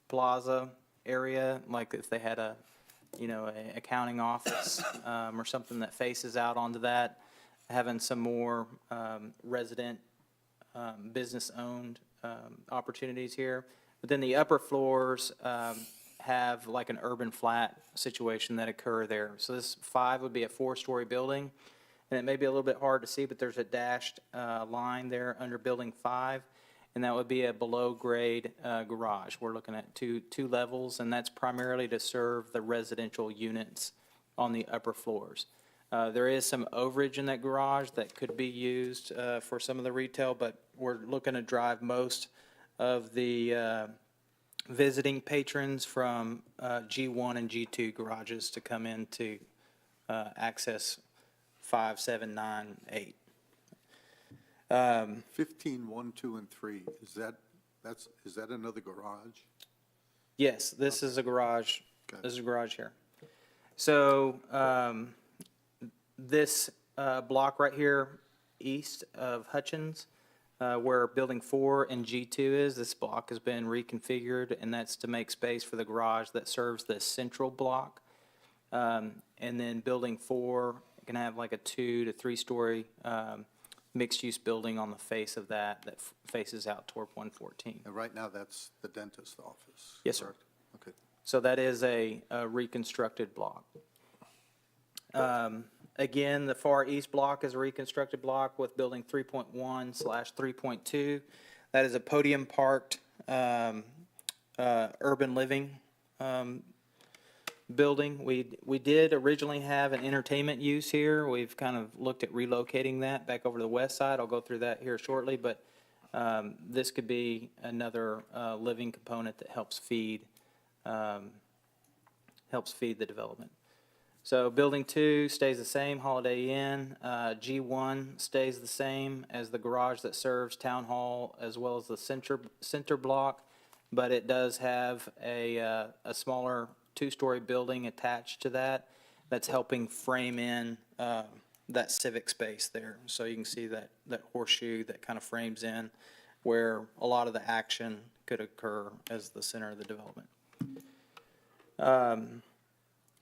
plaza area, like if they had a accounting office or something that faces out onto that, having some more resident, business-owned opportunities here. But then the upper floors have like an urban flat situation that occur there. So this 5 would be a 4-story building, and it may be a little bit hard to see, but there's a dashed line there under building 5. and that would be a below-grade garage. We're looking at two levels, and that's primarily to serve the residential units on the upper floors. There is some overage in that garage that could be used for some of the retail, but we're looking to drive most of the visiting patrons from G1 and G2 garages to come in to access 5, 7, 9, 8. 15, 1, 2, and 3, is that another garage? Yes, this is a garage. Okay. This is a garage here. So this block right here, east of Hutchins, where Building 4 and G2 is, this block has been reconfigured, and that's to make space for the garage that serves the central block. And then Building 4 can have like a 2 to 3 story mixed-use building on the face of that faces out toward 114. And right now, that's the dentist office? Yes, sir. correct? Okay. So that is a reconstructed block. Again, the far east block is a reconstructed block with building 3.1/3.2. That is a podium parked urban living building. We did originally have an entertainment use here. We've kind of looked at relocating that back over to the west side. I'll go through that here shortly, but this could be another living component that helps feed the development. So Building 2 stays the same, Holiday Inn. G1 stays the same as the garage that serves Town Hall as well as the center block, but it does have a smaller 2-story building attached to that that's helping frame in that civic space there. So you can see that horseshoe that kind of frames in where a lot of the action could occur as the center of the development.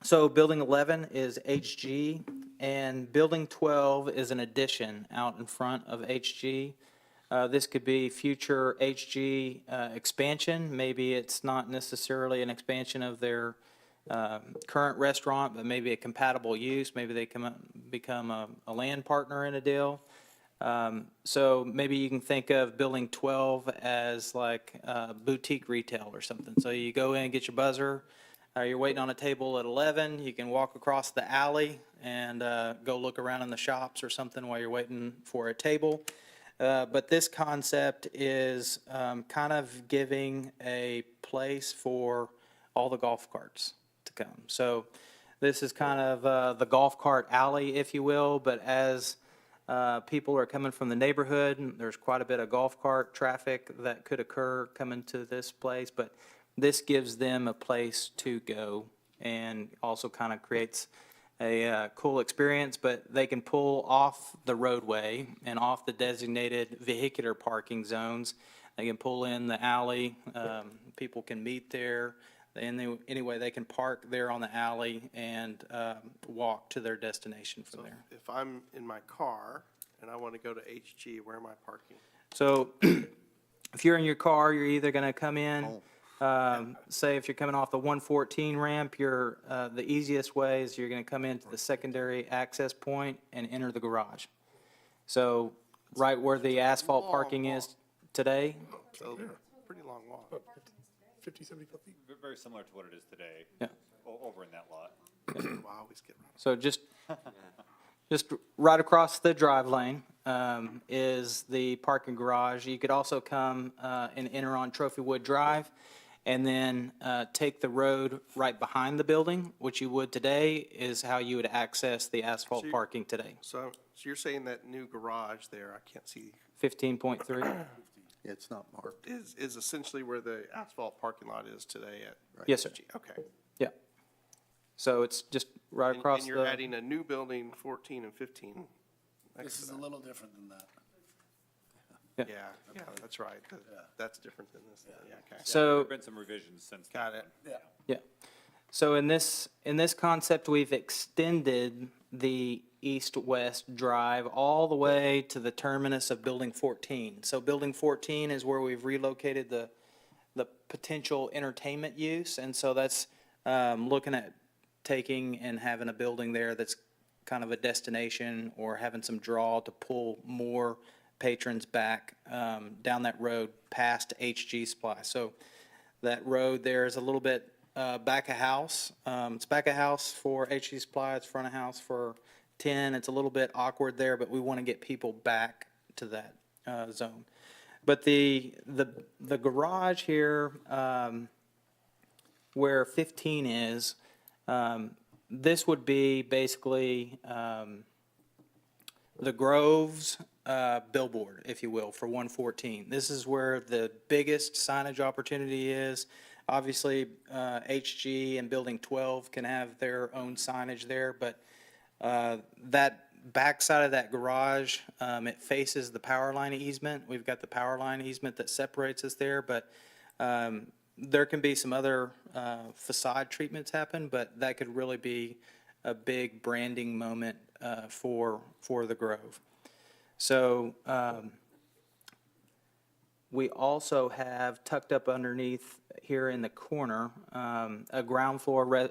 So Building 11 is HG, and Building 12 is an addition out in front of HG. This could be future HG expansion. Maybe it's not necessarily an expansion of their current restaurant, but maybe a compatible use. Maybe they become a land partner in a deal. So maybe you can think of Building 12 as like boutique retail or something. So you go in and get your buzzer. You're waiting on a table at 11, you can walk across the alley and go look around in the shops or something while you're waiting for a table. But this concept is kind of giving a place for all the golf carts to come. So this is kind of the golf cart alley, if you will, but as people are coming from the neighborhood, there's quite a bit of golf cart traffic that could occur coming to this place, but this gives them a place to go and also kind of creates a cool experience, but they can pull off the roadway and off the designated vehicular parking zones. They can pull in the alley, people can meet there, and anyway, they can park there on the alley and walk to their destination from there. If I'm in my car and I want to go to HG, where am I parking? So if you're in your car, you're either going to come in, say if you're coming off the 114 ramp, the easiest way is you're going to come into the secondary access point and enter the garage. So right where the asphalt parking is today. So, pretty long walk. 50, 75 feet. Very similar to what it is today. Yeah. Over in that lot. I always get wrong. So just right across the drive lane is the parking garage. You could also come and enter on Trophywood Drive and then take the road right behind the building, which you would today, is how you would access the asphalt parking today. So you're saying that new garage there, I can't see, 15.3? It's not marked. is essentially where the asphalt parking lot is today at? Yes, sir. HG. Okay. Yeah. So it's just right across And the. you're adding a new building, 14 and 15. next This to is a that. little different than that. Yeah, that's right. That's different than this. Yeah, okay. So. There've been some revisions since. Got it. Yeah. So in this concept, we've extended the east-west drive all the way to the terminus of Building 14. So Building 14 is where we've relocated the potential entertainment use, and so that's looking at taking and having a building there that's kind of a destination or having some draw to pull more patrons back down that road past HG Supply. So that road there is a little bit back of house. It's back of house for HG Supply, it's front of house for 10. It's a little bit awkward there, but we want to get people back to that zone. But the garage here, where 15 is, this would be basically the Grove's billboard, if you will, for 114. This is where the biggest signage opportunity is. Obviously, HG and Building 12 can have their own signage there, but that backside of that garage, it faces the power line easement. We've got the power line easement that separates us there, but there can be some other facade treatments happen, but that could really be a big branding moment for the Grove. So we also have tucked up underneath here in the corner a ground floor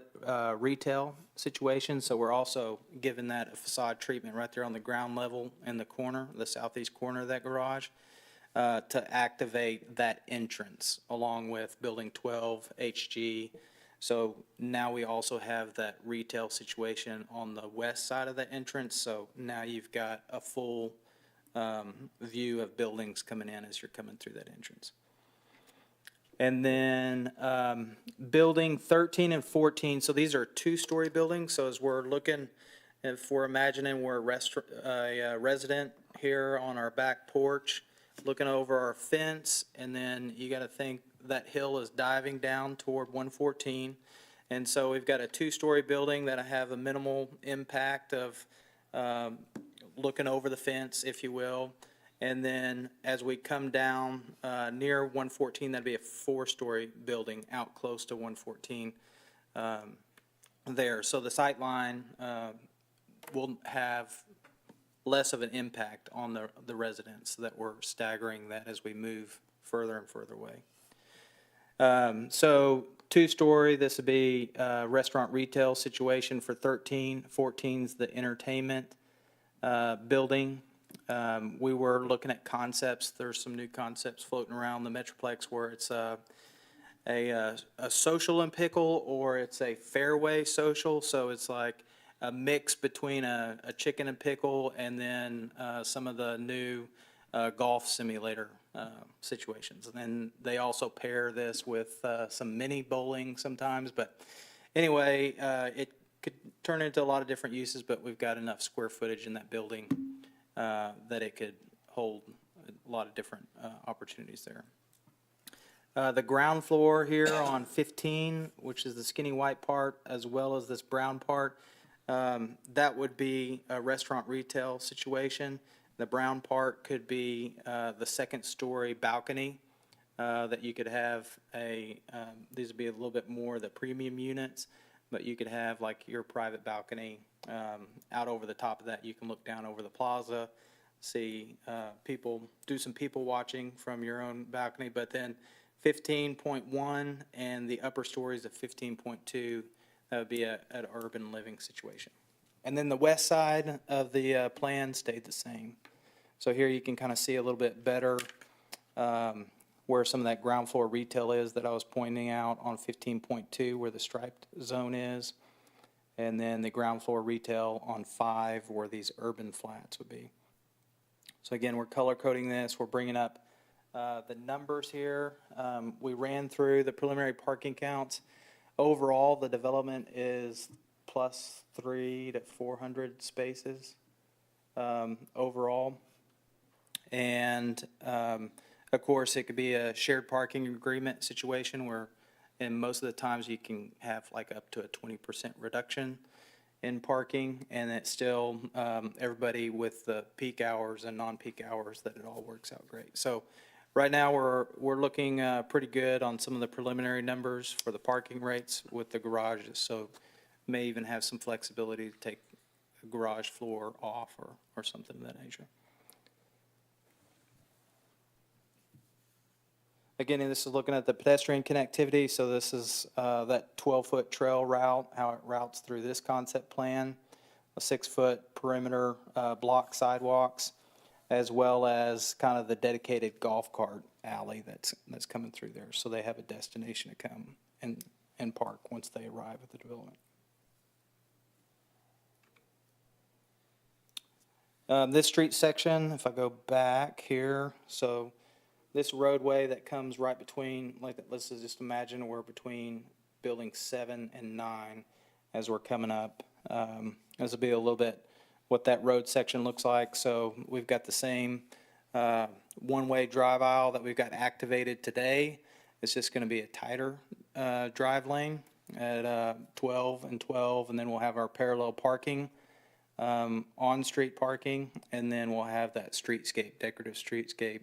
retail situation. So we're also giving that a facade treatment right there on the ground level in the corner, the southeast corner of that garage, to activate that entrance along with Building 12, HG. So now we also have that retail situation on the west side of the entrance. So now you've got a full view of buildings coming in as you're coming through that entrance. And then building 13 and 14, so these are two-story buildings. So as we're looking, if we're imagining we're a resident here on our back porch, looking over our fence, and then you got to think that hill is diving down toward 114. And so we've got a two-story building that have a minimal impact of looking over the fence, if you will. And then as we come down near 114, that'd be a four-story building out close to 114 there. So the sight line will have less of an impact on the residents, that we're staggering that as we move further and further away. So two-story, this would be a restaurant retail situation for 13. 14's the entertainment building. We were looking at concepts. There's some new concepts floating around the Metroplex where it's a social and pickle, or it's a fairway social. So it's like a mix between a chicken and pickle and then some of the new golf simulator situations. And then they also pair this with some mini bowling sometimes. But anyway, it could turn into a lot of different uses, but we've got enough square footage in that building that it could hold a lot of different opportunities there. The ground floor here on 15, which is the skinny white part, as well as this brown part, that would be a restaurant retail situation. The brown part could be the second story balcony that you could have these would be a little bit more the premium units, but you could have like your private balcony out over the top of that. You can look down over the plaza, see people, do some people watching from your own balcony. But then 15.1 and the upper stories of 15.2, that would be an urban living situation. And then the west side of the plan stayed the same. So here you can kind of see a little bit better where some of that ground floor retail is that I was pointing out on 15.2, where the striped zone is. And then the ground floor retail on 5, where these urban flats would be. So again, we're color coding this. We're bringing up the numbers here. We ran through the preliminary parking counts. Overall, the development is plus 300 to 400 spaces overall. And of course, it could be a shared parking agreement situation where, and most of the times you can have like up to a 20% reduction in parking, and it's still everybody with the peak hours and non-peak hours, that it all works out great. So right now we're looking pretty good on some of the preliminary numbers for the parking rates with the garages. So may even have some flexibility to take a garage floor off or something of that nature. Again, this is looking at the pedestrian connectivity. So this is that 12-foot trail route, how it routes through this concept plan, a 6-foot perimeter block sidewalks. as well as kind of the dedicated golf cart alley that's coming through there. So they have a destination to come and park once they arrive at the development. This street section, if I go back here, so this roadway that comes right between, like, let's just imagine we're between building 7 and 9 as we're coming up. This will be a little bit what that road section looks like. So we've got the same one-way drive aisle that we've got activated today. It's just going to be a tighter drive lane at 12 and 12, and then we'll have our parallel parking, on-street parking, and then we'll have that streetscape, decorative streetscape,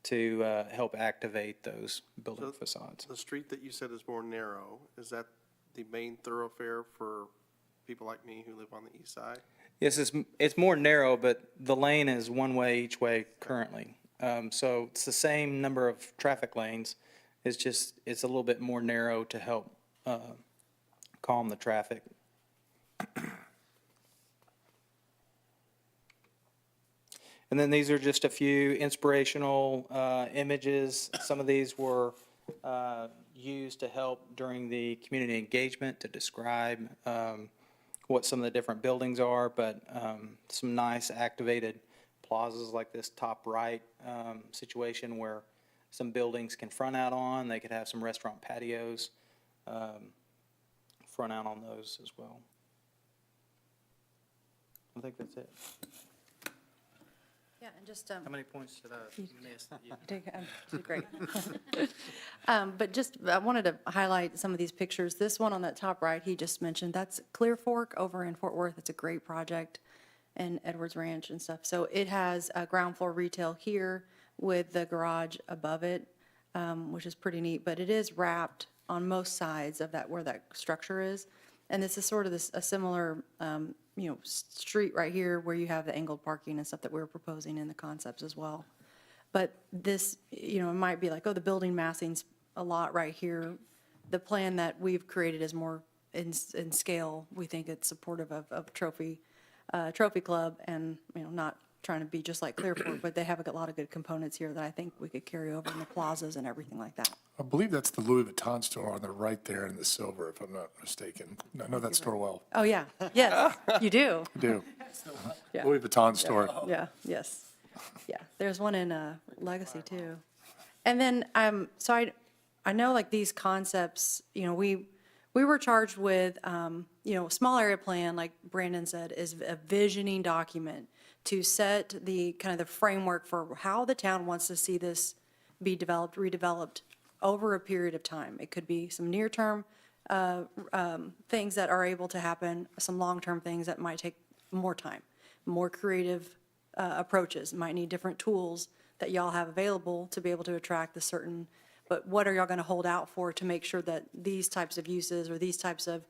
to help activate those building facades. The street that you said is more narrow, is that the main thoroughfare for people like me who live on the east side? Yes, it's more narrow, but the lane is one way each way currently. So it's the same number of traffic lanes. It's a little bit more narrow to help calm the traffic. And then these are just a few inspirational images. Some of these were used to help during the community engagement to describe what some of the different buildings are, but some nice activated plazas like this top right situation where some buildings can front out on. They could have some restaurant patios front out on those as well. I think that's it. Yeah, and just, How many points did I miss? did great. But just, I wanted to highlight some of these pictures. This one on that top right, he just mentioned, that's Clear Fork over in Fort Worth. It's a great project, and Edwards Ranch and stuff. So it has a ground floor retail here with the garage above it, which is pretty neat, but it is wrapped on most sides of that, where that structure is. And this is sort of a similar, street right here where you have the angled parking and stuff that we were proposing in the concepts as well. But this, it might be like, oh, the building massing's a lot right here. The plan that we've created is more in scale. We think it's supportive of Trophy Club, and, not trying to be just like Clearfork, but they have a lot of good components here that I think we could carry over in the plazas and everything like that. I believe that's the Louis Vuitton store on the right there in the silver, if I'm not mistaken. I know that store well. Oh, yeah, yes, you do. I do. Yeah. Louis Vuitton store. Yeah, yes. Yeah, there's one in Legacy, too. And then, so I know, like, these concepts, we were charged with, small area plan, like Brandon said, is a visioning document to set the, kind of the framework for how the town wants to see this be developed, redeveloped over a period of time. It could be some near-term things that are able to happen, some long-term things that might take more time, more creative approaches, might need different tools that y'all have available to be able to attract the certain, but what are y'all going to hold out for to make sure that these types of uses or these types of,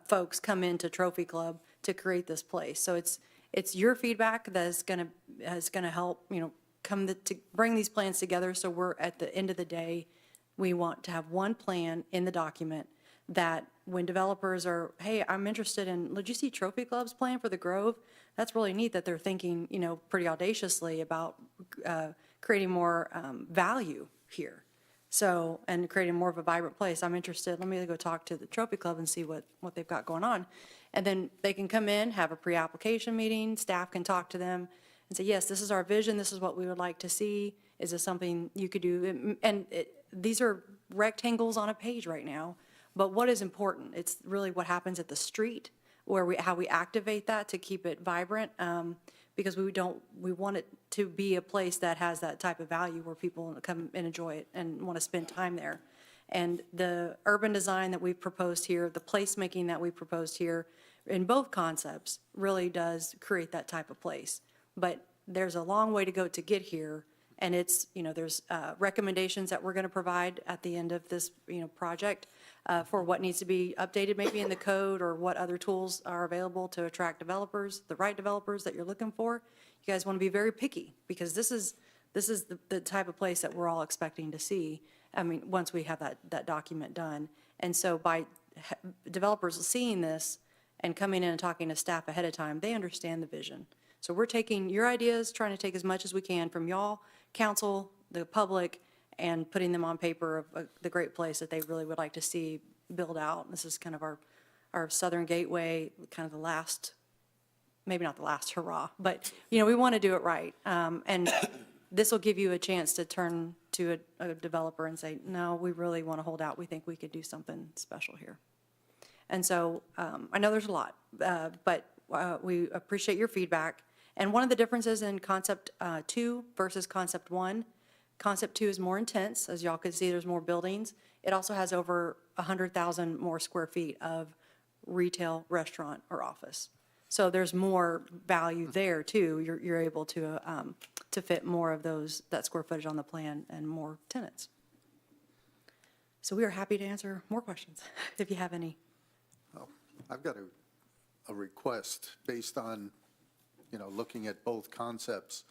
folks come into Trophy Club to create this place? So it's your feedback that is going to help, to bring these plans together. So we're, at the end of the day, we want to have one plan in the document that when developers are, hey, I'm interested in, did you see Trophy Club's plan for the Grove? That's really neat that they're thinking, pretty audaciously about creating more value here. So, and creating more of a vibrant place. I'm interested, let me go talk to the Trophy Club and see what they've got going on. And then they can come in, have a pre-application meeting, staff can talk to them and say, yes, this is our vision, this is what we would like to see. Is this something you could do? And these are rectangles on a page right now, but what is important? It's really what happens at the street, how we activate that to keep it vibrant, because we want it to be a place that has that type of value where people come and enjoy it and want to spend time there. And the urban design that we've proposed here, the placemaking that we proposed here in both concepts really does create that type of place. But there's a long way to go to get here, and it's, there's recommendations that we're going to provide at the end of this, project for what needs to be updated maybe in the code, or what other tools are available to attract developers, the right developers that you're looking for. You guys want to be very picky, because this is the type of place that we're all expecting to see. I mean, once we have that document done. And so by developers seeing this and coming in and talking to staff ahead of time, they understand the vision. So we're taking your ideas, trying to take as much as we can from y'all, council, the public, and putting them on paper of the great place that they really would like to see build out. This is kind of our southern gateway, kind of the last, maybe not the last hurrah, but, we want to do it right. And this will give you a chance to turn to a developer and say, no, we really want to hold out. We think we could do something special here. And so I know there's a lot, but we appreciate your feedback. And one of the differences in concept 2 versus concept 1, concept 2 is more intense. As y'all can see, there's more buildings. It also has over 100,000 more square feet of retail, restaurant, or office. So there's more value there too. You're able to fit more of that square footage on the plan and more tenants. So we are happy to answer more questions if you have any. Well, I've got a request based on, looking at both concepts.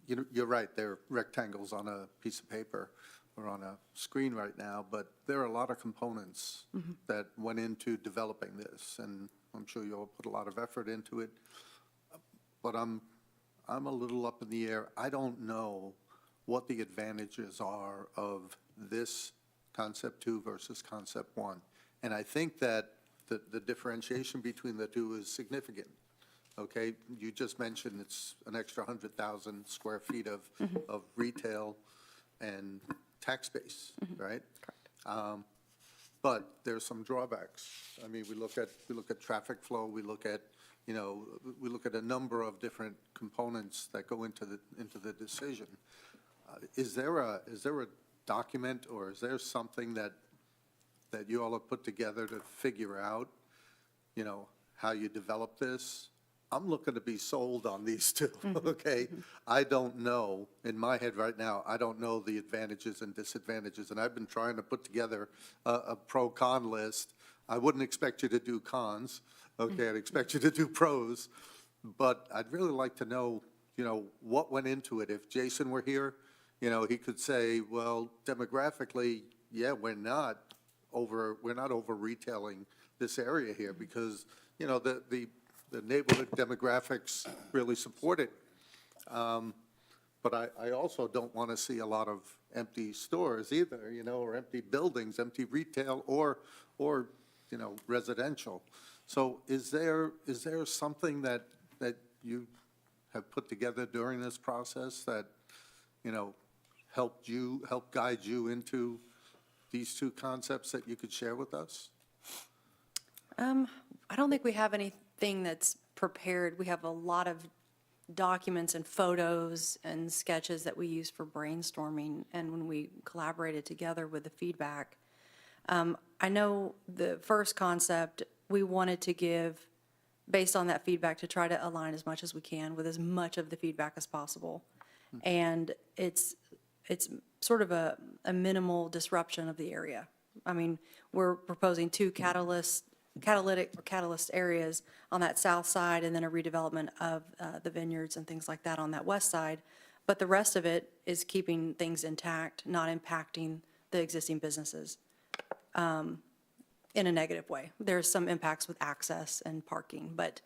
You're right, they're rectangles on a piece of paper or on a screen right now, but there are a lot of components that went into developing this, and I'm sure you all put a lot of effort into it. But I'm a little up in the air. I don't know what the advantages are of this concept 2 versus concept 1. And I think that the differentiation between the two is significant. Okay, you just mentioned it's an extra 100,000 square feet of retail and tax base, right? Correct. But there's some drawbacks. I mean, we look at traffic flow, we look at a number of different components that go into the decision. Is there a document, or is there something that you all have put together to figure out, how you develop this? I'm looking to be sold on these two, okay? I don't know, in my head right now, I don't know the advantages and disadvantages, and I've been trying to put together a pro-con list. I wouldn't expect you to do cons, okay? I'd expect you to do pros, but I'd really like to know, what went into it. If Jason were here, he could say, well, demographically, yeah, we're not over retailing this area here because, the neighborhood demographics really support it. But I also don't want to see a lot of empty stores either, or empty buildings, empty retail or residential. So is there something that you have put together during this process that, helped guide you into these two concepts that you could share with us? I don't think we have anything that's prepared. We have a lot of documents and photos and sketches that we use for brainstorming, and when we collaborated together with the feedback. I know the first concept, we wanted to give, based on that feedback, to try to align as much as we can with as much of the feedback as possible. And it's sort of a minimal disruption of the area. I mean, we're proposing two catalyst areas on that south side, and then a redevelopment of the vineyards and things like that on that west side. But the rest of it is keeping things intact, not impacting the existing businesses in a negative way. There's some impacts with access and parking, but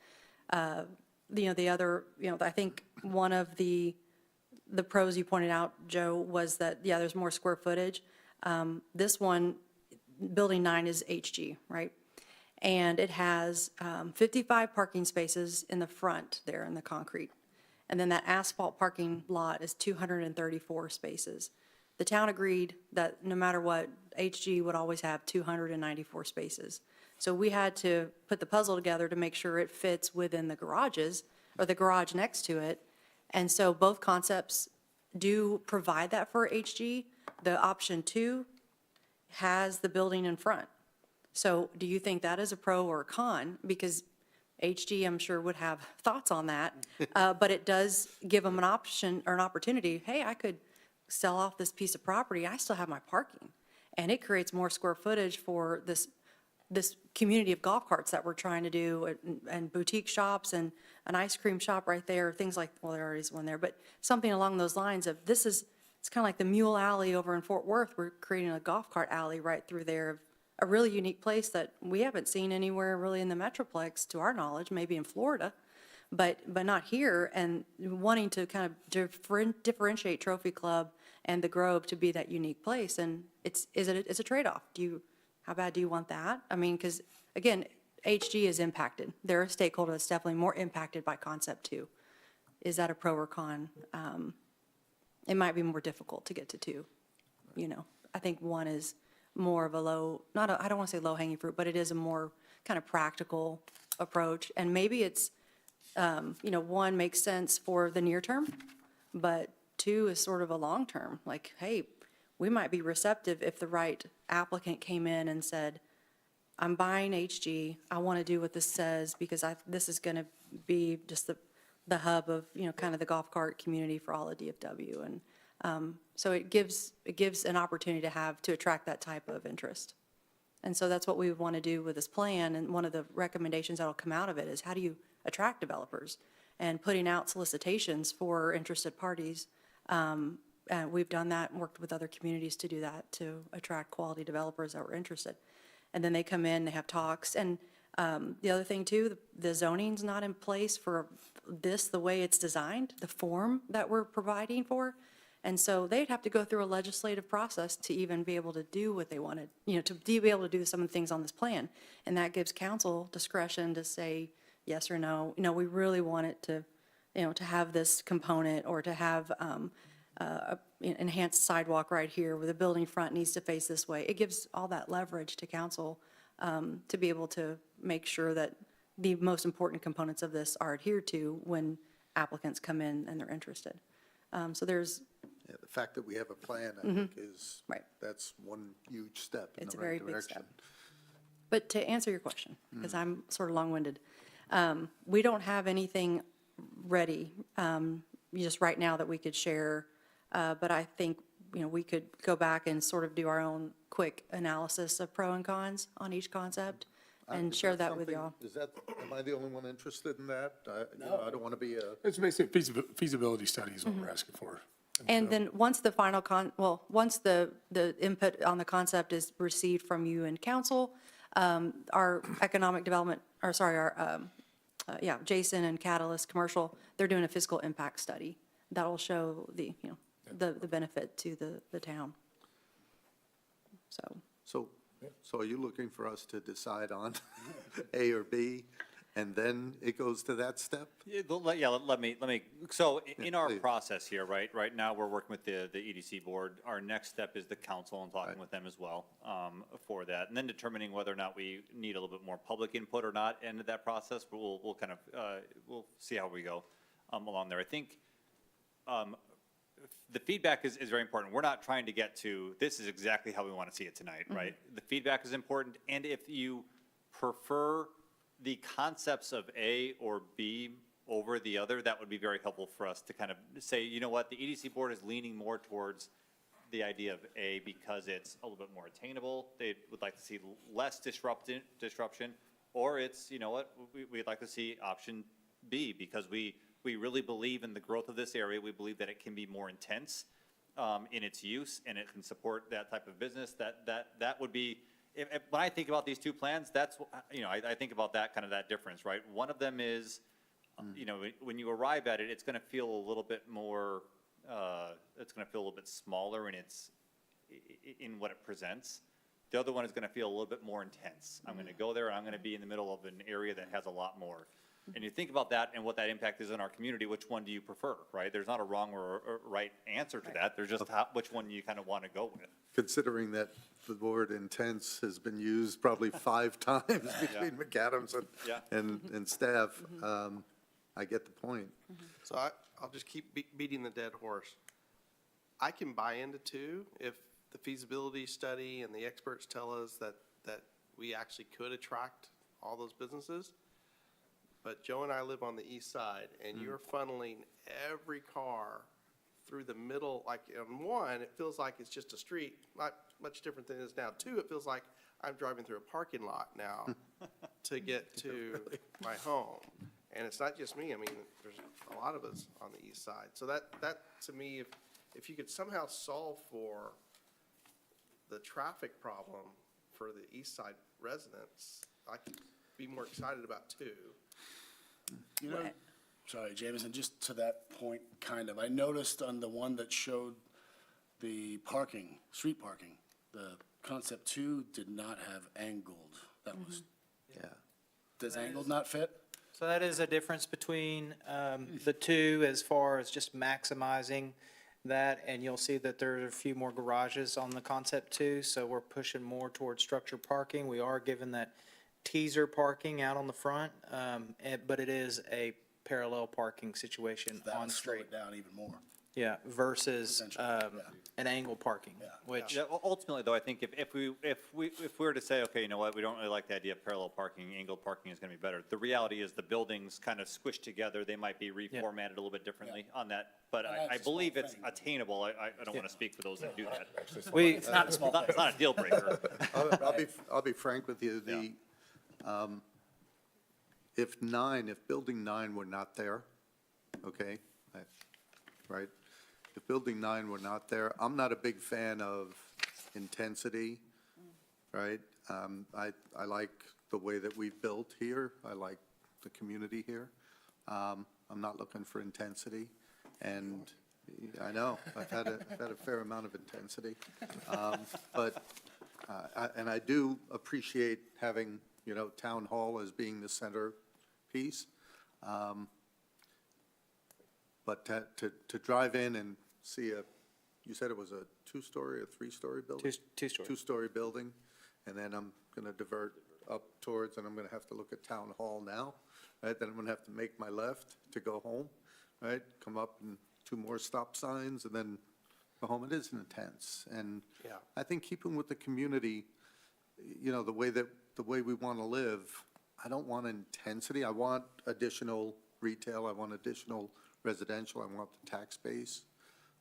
the other, I think one of the pros you pointed out, Joe, was that, yeah, there's more square footage. This one, Building 9 is HG, right? And it has 55 parking spaces in the front there in the concrete. And then that asphalt parking lot is 234 spaces. The town agreed that no matter what, HG would always have 294 spaces. So we had to put the puzzle together to make sure it fits within the garages, or the garage next to it. And so both concepts do provide that for HG. The option 2 has the building in front. So do you think that is a pro or a con? Because HG, I'm sure, would have thoughts on that, but it does give them an option or an opportunity. Hey, I could sell off this piece of property. I still have my parking. And it creates more square footage for this community of golf carts that we're trying to do, and boutique shops and an ice cream shop right there, things like, well, there already is one there, but something along those lines of it's kind of like the Mule Alley over in Fort Worth. We're creating a golf cart alley right through there, a really unique place that we haven't seen anywhere really in the Metroplex, to our knowledge, maybe in Florida. but not here, and wanting to kind of differentiate Trophy Club and the Grove to be that unique place, and it's a trade-off. How bad do you want that? I mean, because, again, HG is impacted. They're a stakeholder that's definitely more impacted by concept two. Is that a pro or con? It might be more difficult to get to two, you know. I think one is more of a I don't want to say low-hanging fruit, but it is a more kind of practical approach. And maybe it's, you know, one makes sense for the near term, but two is sort of a long term. Like, hey, we might be receptive if the right applicant came in and said, I'm buying HG, I want to do what this says because this is going to be just the hub of, you know, kind of the golf cart community for all of DFW. And so it gives an opportunity to attract that type of interest. And so that's what we want to do with this plan. And one of the recommendations that'll come out of it is how do you attract developers? And putting out solicitations for interested parties. And we've done that and worked with other communities to do that, to attract quality developers that were interested. And then they come in, they have talks. And the other thing too, the zoning's not in place for this, the way it's designed, the form that we're providing for. And so they'd have to go through a legislative process to even be able to do what they wanted, you know, to be able to do some of the things on this plan. And that gives council discretion to say yes or no. You know, we really want it to, you know, to have this component or to have enhanced sidewalk right here where the building front needs to face this way. It gives all that leverage to council to be able to make sure that the most important components of this are adhered to when applicants come in and they're interested. So there's, Yeah, the fact that we have a plan, I think, is, Right. that's one huge step in It's the a very right big direction. step. But to answer your question, because I'm sort of long-winded, we don't have anything ready just right now that we could share. But I think, you know, we could go back and sort of do our own quick analysis of pro and cons on each concept and Is share that with something- y'all. Am I the only one interested in that? You know, I don't want to be a, It's basically feasibility study is what we're asking for. And then once the final once the input on the concept is received from you and council, our economic development, or sorry, Jason and Catalyst Commercial, they're doing a fiscal impact study that'll show the, you know, the benefit to the town. so are you looking for us to decide on A or B, and then it goes to that step? Let me, so in our please. process here, right now, we're working with the EDC board. Our next step is the council and talking with them as well for that, and then determining whether or not we need a little bit more public input or not into that process. But we'll kind of, we'll see how we go along there. I think the feedback is very important. We're not trying to get to, this is exactly how we want to see it tonight, right? The feedback is important, and if you prefer the concepts of A or B over the other, that would be very helpful for us to kind of say, you know what, the EDC board is leaning more towards the idea of A because it's a little bit more attainable. They would like to see less disruption, or it's, you know what, we'd like to see option B because we really believe in the growth of this area. We believe that it can be more intense in its use and it can support that type of business. That would be, when I think about these two plans, that's, you know, I think about that kind of that difference, right? One of them is, you know, when you arrive at it, it's going to feel a little bit more, it's going to feel a little bit smaller in what it presents. The other one is going to feel a little bit more intense. I'm going to go there and I'm going to be in the middle of an area that has a lot more. And you think about that and what that impact is on our community, which one do you prefer, right? There's not a wrong or a right answer to that. There's just which one you kind of want to go with. Considering that the word intense has been used probably 5 times between McAdams and staff, I get the point. So I'll just keep beating the dead horse. I can buy into two if the feasibility study and the experts tell us that we actually could attract all those businesses. But Joe and I live on the east side, and you're funneling every car through the middle. Like on one, it feels like it's just a street, not much different than it is now. Two, it feels like I'm driving through a parking lot now to get to my home. And it's not just me. I mean, there's a lot of us on the east side. So that to me, if you could somehow solve for the traffic problem for the east side residents, I could be more excited about two. You know, Sorry, Jameson, just to that point, kind of, I noticed on the one that showed the parking, street parking, the concept two did not have angled. That was, Yeah. does angled not fit? So that is a difference between the two as far as just maximizing that, and you'll see that there are a few more garages on the concept too, so we're pushing more towards structured parking. We are given that teaser parking out on the front, but it is a parallel parking situation That on would slow street. it down even more. Yeah, versus Potentially, yeah. an angle parking, which, Yeah, ultimately, though, I think if we were to say, okay, you know what, we don't really like the idea of parallel parking, angled parking is gonna be better. The reality is the buildings kind of squished together, they might be reformatted a little bit differently on that, but Well, I that's a small believe it's thing. attainable, I don't wanna speak for those that do that. we, It's not a small It's not a deal breaker. I'll be frank with you, if building 9 were not there, okay, right? If building 9 were not there, I'm not a big fan of intensity, right? I like the way that we've built here, I like the community here. I'm not looking for intensity, and I know, I've had a fair amount of intensity. But I do appreciate having, town hall as being the centerpiece. But to drive in and see you said it was a two-story or three-story building? two-story. Two-story building, and then I'm gonna divert up towards, and I'm gonna have to look at town hall now, right? Then I'm gonna have to make my left to go home, right? Come up and 2 more stop signs, and then go home. It is intense, and Yeah. I think keeping with the community, the way we want to live, I don't want intensity. I want additional retail. I want additional residential. I want the tax base.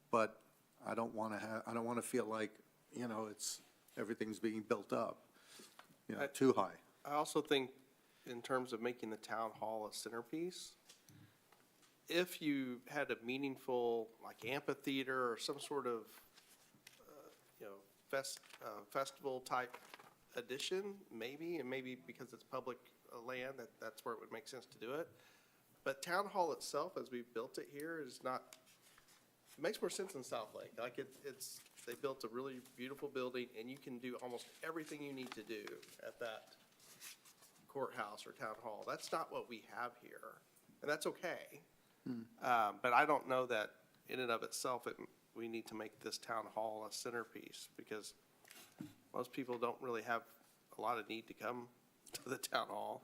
But I don't want to feel like, everything's being built up, too high. I also think in terms of making the town hall a centerpiece, if you had a meaningful, like amphitheater or some sort of, festival type addition, maybe, and maybe because it's public land, that's where it would make sense to do it. But town hall itself, as we've built it here, is not, it makes more sense in South Lake. Like they built a really beautiful building, and you can do almost everything you need to do at that courthouse or town hall. That's not what we have here, and that's okay. But I don't know that in and of itself, we need to make this town hall a centerpiece, because most people don't really have a lot of need to come to the town hall,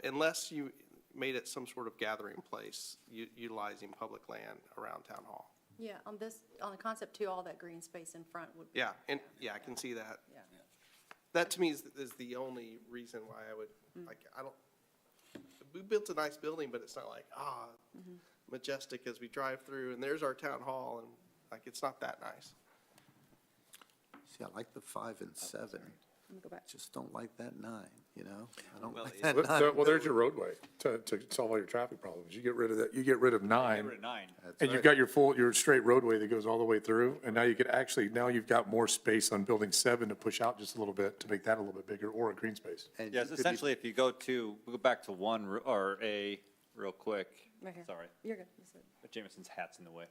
unless you made it some sort of gathering place, utilizing public land around town hall. Yeah, on the concept two, all that green space in front would be. Yeah, and, yeah, I can see that. Yeah. That to me is the only reason why I would, we built a nice building, but it's not like, majestic as we drive through, and there's our town hall, and it's not that nice. See, I like the 5 and 7. Let me go back. Just don't like that 9, I don't Well, like it- that Well, 9. well, there's your roadway to solve all your traffic problems. You get rid of that, you get rid of 9. Get rid of 9. That's And you've right. got your straight roadway that goes all the way through, and now you've got more space on building 7 to push out just a little bit, to make that a little bit bigger, or a green space. And Yes, you could be- essentially, if you go back to 1 or A real quick. Right here. Sorry, You're good. This is- Jameson's hat's in the way.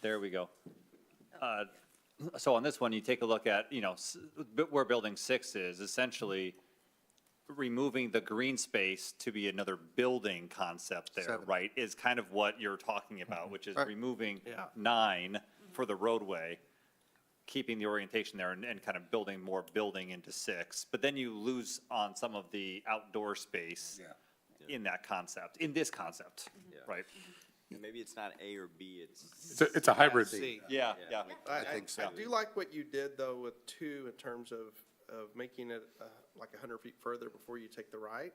There we go. So on this one, you take a look at, where building 6 is, essentially removing the green space to be another building concept there, 7. right? Is kind of what you're talking about, which is Right. removing Yeah. 9 for the roadway, keeping the orientation there and kind of building more building into 6. But then you lose on some of the outdoor space in that concept, in this concept, right? and maybe it's not A or B, it's. It's a hybrid. See, Yeah, yeah. I think so. I do like what you did, though, with 2 in terms of making it like 100 feet further before you take the right.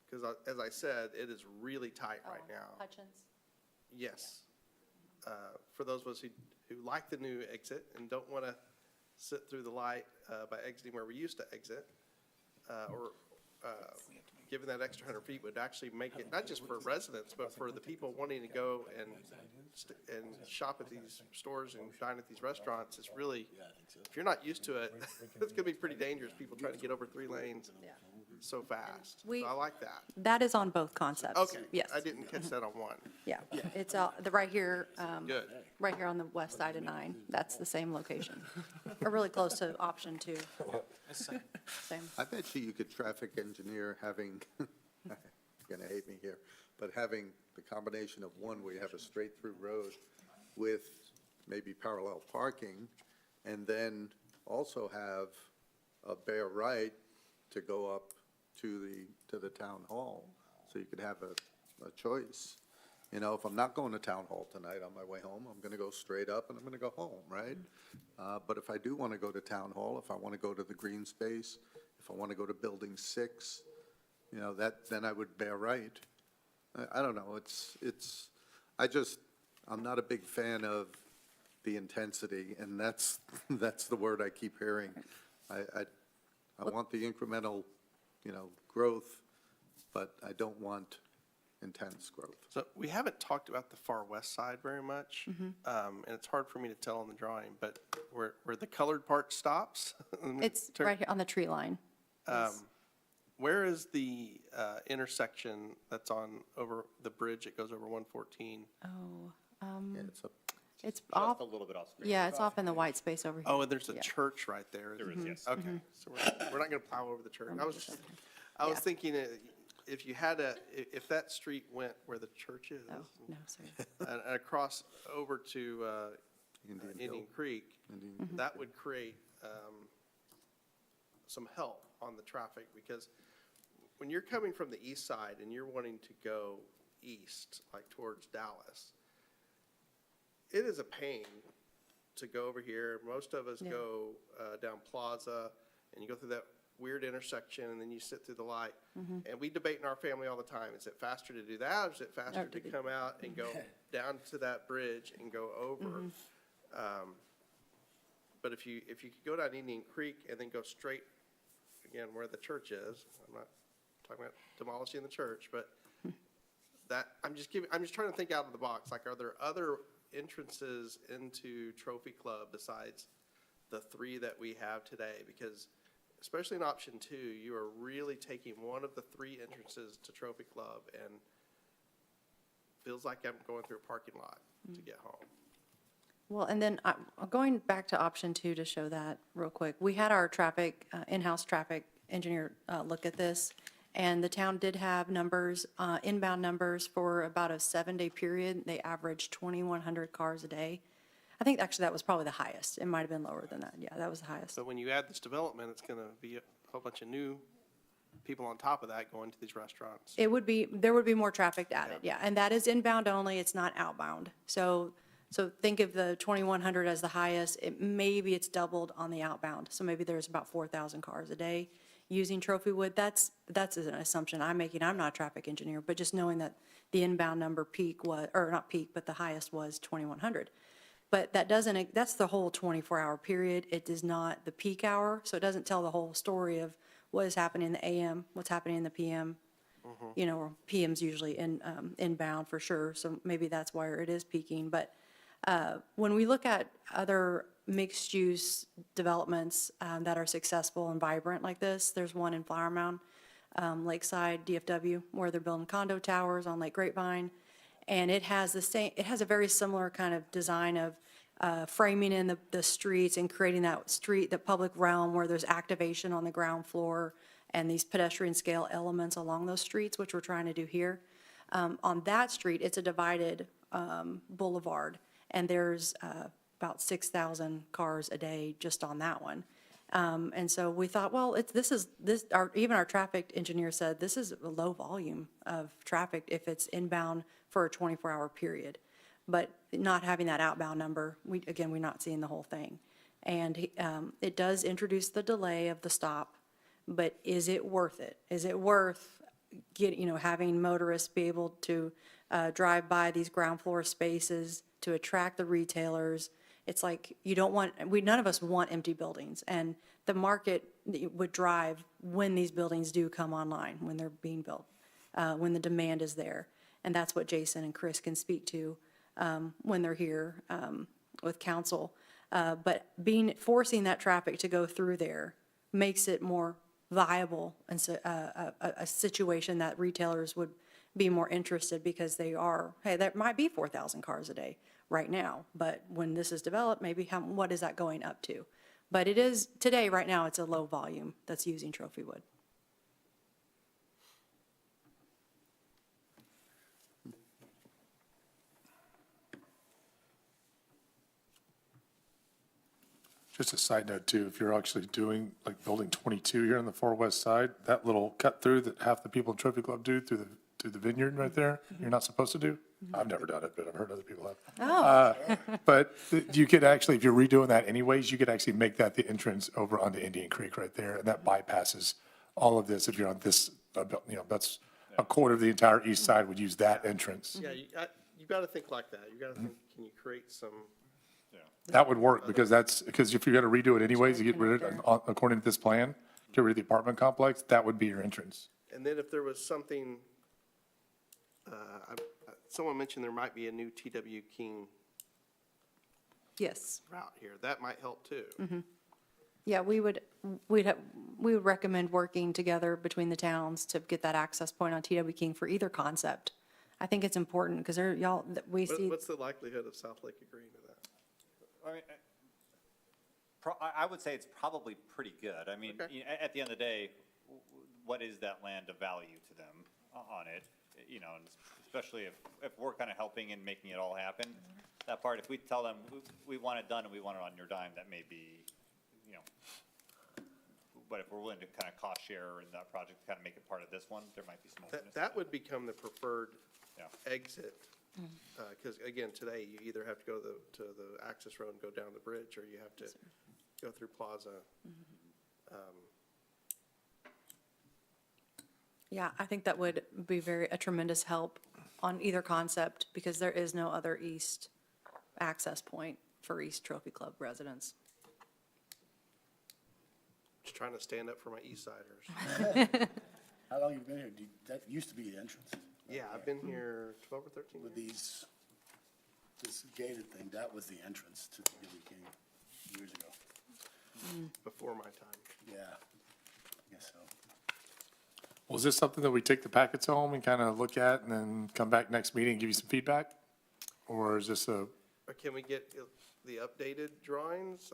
Because as I said, it is really tight right Oh, now. Hutchins. Yes. For those of us who like the new exit and don't want to sit through the light by exiting where we used to exit, giving that extra 100 feet would actually make it, not just for residents, but for the people wanting to go and shop at these stores and dine at these restaurants, it's really, if you're not used to it, it's gonna be pretty dangerous, people trying to get over 3 lanes so fast. So I like that. That is on both concepts. Okay. Yes. I didn't catch that on one. Yeah, it's right here, Good. right here on the west side of 9. That's the same location. Or really close to option 2. Same. I bet you could traffic engineer having, you're gonna hate me here, but having the combination of one where you have a straight-through road with maybe parallel parking, and then also have a bare right to go up to the town hall, so you could have a choice. You know, if I'm not going to town hall tonight on my way home, I'm gonna go straight up and I'm gonna go home, right? But if I do wanna go to town hall, if I wanna go to the green space, if I wanna go to building 6, you know, then I would bear right. I don't know, I'm not a big fan of the intensity, and that's the word I keep hearing. I want the incremental, you know, growth, but I don't want intense growth. So we haven't talked about the far west side very much, and it's hard for me to tell on the drawing, but where the colored part stops. It's right here on the tree line. Where is the intersection that's over the bridge that goes over 114? Oh, Yeah, it's a it's off, a little bit off screen. yeah, it's off in the white space over here. Oh, and there's a Yeah. church right there. There is, yes. Okay, so we're not going to plow over the church. I was thinking if you had if that street went where the church is, Oh, no, sorry. and across over to Indian Indian Hill. Creek, that would create some help on the traffic, because when you're coming from the east side and you're wanting to go east, like towards Dallas, it is a pain to go over here. Most of us Yeah. go down Plaza, and you go through that weird intersection, and then you sit through the light. And we debate in our family all the time, is it faster to do that, or is it faster to come out and go down to that bridge and go over? But if you could go down Indian Creek and then go straight, again, where the church is, I'm not talking about demolishing the church, but I'm just trying to think out of the box. Like, are there other entrances into Trophy Club besides the 3 that we have today? Because especially in option 2, you are really taking one of the 3 entrances to Trophy Club, and feels like I'm going through a parking lot to get home. Well, and then going back to option 2 to show that real quick, we had our in-house traffic engineer look at this, and the town did have numbers, inbound numbers for about a 7-day period. They averaged 2,100 cars a day. I think actually that was probably the highest. It might have been lower than that. Yeah, that was the highest. But when you add this development, it's going to be a whole bunch of new people on top of that going to these restaurants. There would be more traffic added, yeah, and that is inbound only, it's not outbound. So think of the 2,100 as the highest, maybe it's doubled on the outbound, so maybe there's about 4,000 cars a day using Trophy Wood. That's an assumption I'm making, I'm not a traffic engineer, but just knowing that the inbound number peak was, or not peak, but the highest was 2,100. But that's the whole 24-hour period, it is not the peak hour, so it doesn't tell the whole story of what is happening in the AM, what's happening in the PM. You know, PM's usually inbound for sure, so maybe that's why it is peaking. But when we look at other mixed-use developments that are successful and vibrant like this, there's one in Flower Mound, Lakeside, DFW, where they're building condo towers on Lake Grapevine. And it has a very similar kind of design of framing in the streets and creating that public realm where there's activation on the ground floor and these pedestrian scale elements along those streets, which we're trying to do here. On that street, it's a divided boulevard, and there's about 6,000 cars a day just on that one. And so we thought, well, even our traffic engineer said, this is a low volume of traffic if it's inbound for a 24-hour period. But not having that outbound number, we're not seeing the whole thing. And it does introduce the delay of the stop, but is it worth it? Is it worth having motorists be able to drive by these ground floor spaces to attract the retailers It's like, you don't want, none of us want empty buildings. And the market would drive when these buildings do come online, when they're being built, when the demand is there. And that's what Jason and Chris can speak to when they're here with council. But forcing that traffic to go through there makes it more viable and so, a situation that retailers would be more interested, because they are, hey, there might be 4,000 cars a day right now, but when this is developed, maybe what is that going up to? But it is, today, right now, it's a low volume that's using trophy wood. Just a side note too, if you're actually doing like building 22 here on the far west side, that little cut through that half the people in Trophy Club do through the vineyard right there, you're not supposed to do. I've never done it, but I've heard other people have. Oh. But you could actually, if you're redoing that anyways, you could actually make that the entrance over onto Indian Creek right there, and that bypasses all of this. If you're on this, that's a quarter of the entire east side would use that entrance. Yeah, you gotta think like that. You gotta think, can you create some, That would work, because if you're gonna redo it anyways, you get rid of, according to this plan, get rid of the apartment complex, that would be your entrance. and then if there was something, someone mentioned there might be a new T.W. King Yes. route here. That might help too. Yeah, we would recommend working together between the towns to get that access point on TW King for either concept. I think it's important, because we see. What's the likelihood of South Lake agreeing to that? I mean, I would say it's probably pretty good. I mean, Okay. at the end of the day, what is that land of value to them on it? You know, and especially if we're kind of helping and making it all happen, that part, if we tell them, we want it done and we want it on your dime, that may be, but if we're willing to kind of cost share in that project, kind of make it part of this one, there might be some openness. That would become the preferred Yeah. exit. Because again, today, you either have to go to the access road and go down the bridge, or you have to go through Plaza. Yeah, I think that would be a tremendous help on either concept, because there is no other east access point for East Trophy Club residents. Just trying to stand up for my East Siders. How long have you been here? That used to be the entrance. Yeah, I've been here 12 or 13 With years. this gated thing, that was the entrance to Billy King years ago. Before my time. Yeah, I guess so. Was this something that we take the packets home and kind of look at and then come back next meeting and give you some feedback? Or is this Or can we get the updated drawings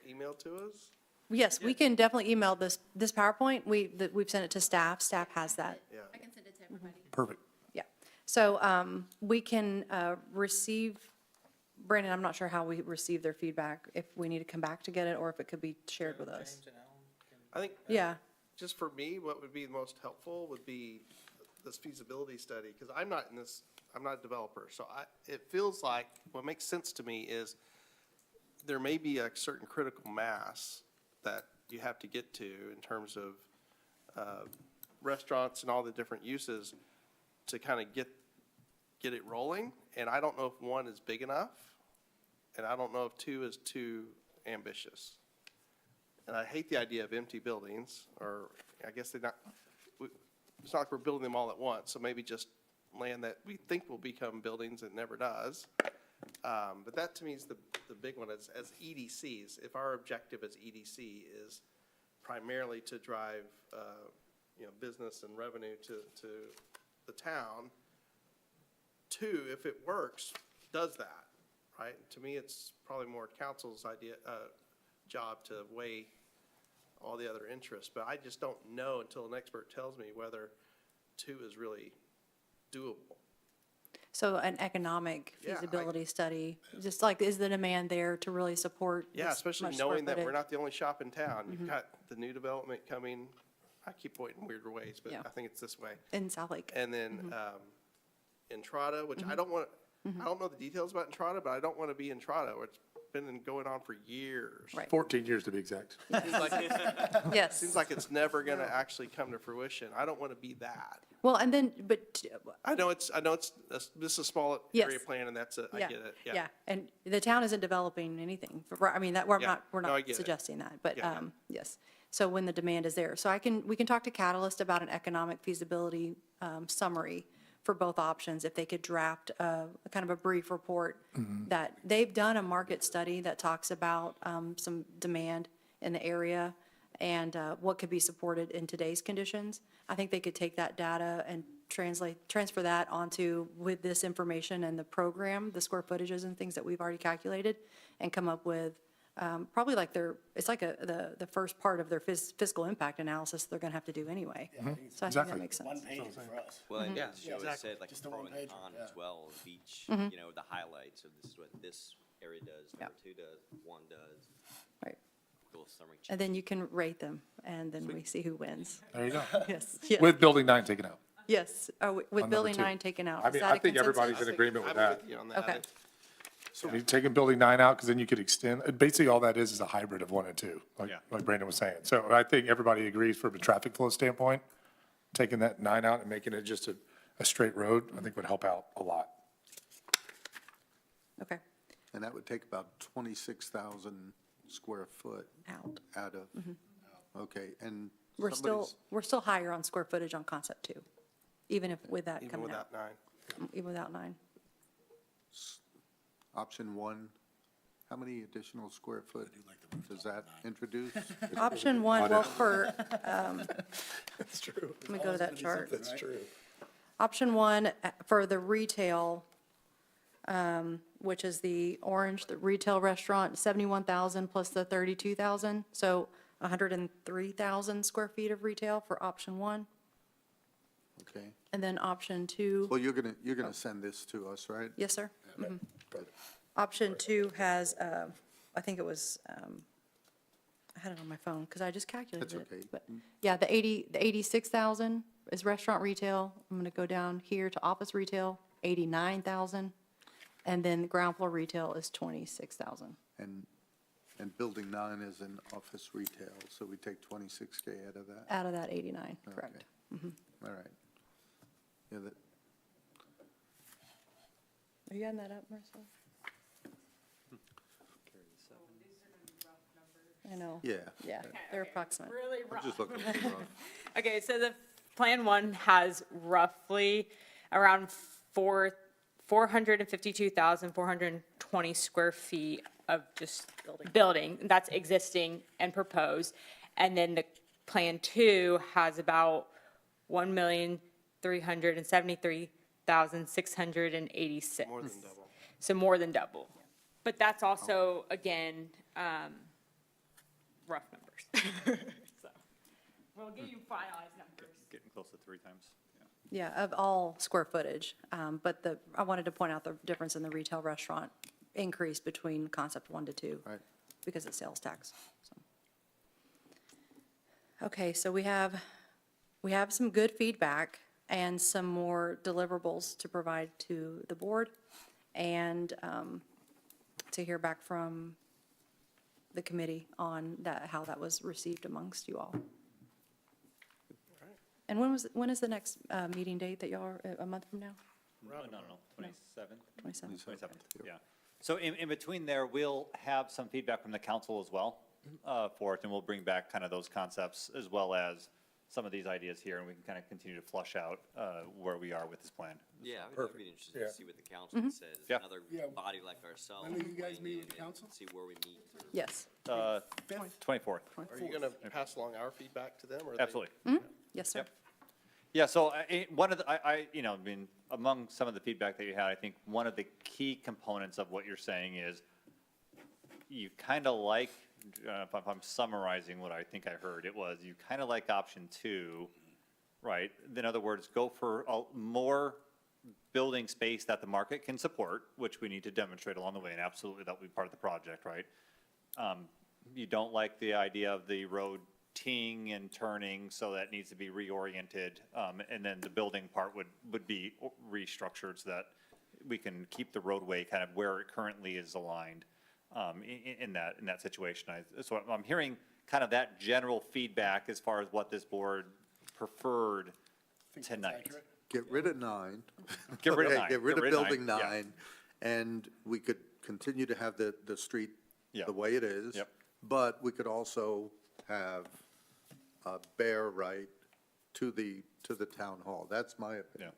emailed to us? Yes, we can definitely email this PowerPoint. We've sent it to staff. Staff has that. Yeah. I can send it to everybody. perfect? Yeah. So we can receive, Brandon, I'm not sure how we receive their feedback, if we need to come back to get it or if it could be shared with us. I think. Yeah. Just for me, what would be the most helpful would be this feasibility study, because I'm not a developer, so it feels like, what makes sense to me is there may be a certain critical mass that you have to get to in terms of restaurants and all the different uses to kind of get it rolling, and I don't know if one is big enough, and I don't know if two is too ambitious. And I hate the idea of empty buildings, or I guess it's not like we're building them all at once, so maybe just land that we think will become buildings, it never does. But that to me is the big one, as EDCs. If our objective as EDC is primarily to drive, business and revenue to the town, two, if it works, does that, right? To me, it's probably more council's job to weigh all the other interests, but I just don't know until an expert tells me whether two is really doable. So an economic Yeah, feasibility study, just like, is the demand there to really support Yeah, this especially much square knowing that we're footage? not the only shop in town. You've got the new development coming, I keep pointing weirder ways, but Yeah. I think it's this way. In South Lake. And then Entrada, which I don't know the details about Entrada, but I don't want to be Entrada, where it's been going on for years. Right. 14 years to be exact. Seems like Yes. seems like it's never gonna actually come to fruition. I don't wanna be that. Well, and then, but, I know it's, this is a small Yes. area plan, and that's I yeah, get it, yeah. And the town isn't developing anything. I mean, that, we're Yeah. not, we're No, I not get it. suggesting that, but, Yeah, yeah. yes. So when the demand is there. So we can talk to Catalyst about an economic feasibility, summary for both options, if they could draft a kind of a brief report that they've done a market study that talks about some demand in the area and what could be supported in today's conditions. I think they could take that data and transfer that onto, with this information and the program, the square footages and things that we've already calculated, and come up with probably like it's like the first part of their fiscal impact analysis they're going to have to do anyway. So I think that Exactly. makes sense. One page for us. Well, and Yeah, as Joe exactly. said, like Just a pro and one-pager, con yeah. as well, of each, you know, the highlights of this is what this area does, number two does, one does, Right. little summary. And then you can rate them, and then we see who wins. There you go. Yes, yes, With Building 9 taken out. yes. Oh, with number Building two. 9 taken out. I Is mean, that a I think everybody's consensus? in agreement with I'm that. with you on that. Okay. So we've taken Building 9 out, because then you could extend, basically all that is a hybrid of 1 and 2, Yeah. like Brandon was saying. So I think everybody agrees from a traffic flow standpoint, taking that 9 out and making it just a straight road, I think would help out a lot. Okay, And that would take about 26,000 square foot out. out of, okay, and We're somebody's, still higher on square footage on concept 2, even if with that Even coming out, without 9. even without 9. option 1, how many additional square foot does that introduce? Option 1, well, for, That's true. let me go to that chart. That's true. Option 1, for the retail, which is the orange, the retail restaurant, 71,000 plus the 32,000, so 103,000 square feet of retail for option 1. Okay, And then option 2, well, you're gonna send this to us, right? yes, sir? Good. Option 2 has, I think it was, I had it on my phone because I just calculated it. That's okay. But yeah, the 86,000 is restaurant retail. I'm going to go down here to office retail, 89,000. And then the ground floor retail is 26,000. And Building 9 is an office retail, so we take 26K out of that? Out of that 89, correct. Okay. All right. Yeah, that, Are you adding that up, Marcel? I know. yeah. Yeah, they're approximate. Really I'm rough. just looking at the rough. Okay, so the Plan 1 has roughly around 452,420 square feet of just building, that's existing and proposed. And then the Plan 2 has about 1,373,686. More than double. So more than double. But that's also, again, rough numbers. So, we'll give you finalized numbers. Getting close to 3 times, yeah. Yeah, of all square footage. But I wanted to point out the difference in the retail restaurant increase between concept 1 to 2. Right. Because of sales tax. So. Okay, so we have some good feedback and some more deliverables to provide to the board and to hear back from the committee on that, how that was received amongst you all. And when is the next meeting date that y'all are, a month from now? No, 27th? 27th? 27th, yeah. So in between there, we'll have some feedback from the council as well for it, and we'll bring back kind of those concepts as well as some of these ideas here, and we can kind of continue to flush out where we are with this plan. Yeah, I would be interested Yeah. to see what the council says. Yeah. Another Yeah. body like ourselves. When do you guys weighing meet with in the and council? See where we meet. Yes, 24th, Are you gonna pass along our feedback to them, or? are they- absolutely. yes, sir. Yep. Yeah, so one of the, I mean, among some of the feedback that you had, I think one of the key components of what you're saying is you kind of like, if I'm summarizing what I think I heard, it was you kind of like option 2, right? In other words, go for more building space that the market can support, which we need to demonstrate along the way, and absolutely that will be part of the project, right? You don't like the idea of the road teeing and turning, so that needs to be reoriented. And then the building part would be restructured so that we can keep the roadway kind of where it currently is aligned. in that situation. So I'm hearing kind of that general feedback as far as what this board preferred tonight. Get rid of 9. Get rid of Okay, 9. Get rid of building yeah. 9, and we could continue to have the street Yeah. the way it is. Yep. But we could also have a bare right to the town hall. That's my opinion.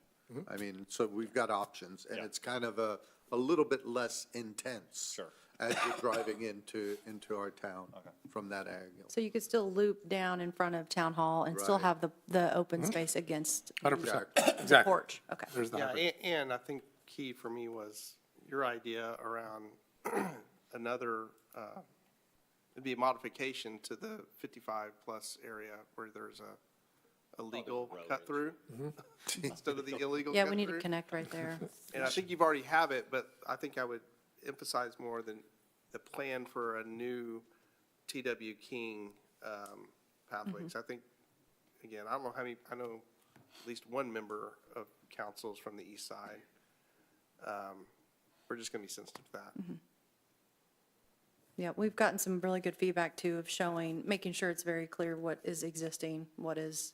I mean, so we've got options, and Yeah. it's kind of a little bit less intense. Sure. As you're driving into our town from that angle. So you could still loop down in front of Town Hall and still Right. have the open space against 100%, Exactly. exactly. porch. Okay. There's the Yeah, hybrid. and I think key for me was your idea around another, it'd be a modification to the 55-plus area where there's a legal cut-through instead of the illegal Yeah, we need to cut-through. connect right there. And I think you've already have it, but I think I would emphasize more than the plan for a new TW King pathways. I think, again, I don't know how many, I know at least one member of councils from the east side. We're just going to be sensitive to that. Yeah, we've gotten some really good feedback too of showing, making sure it's very clear what is existing, what is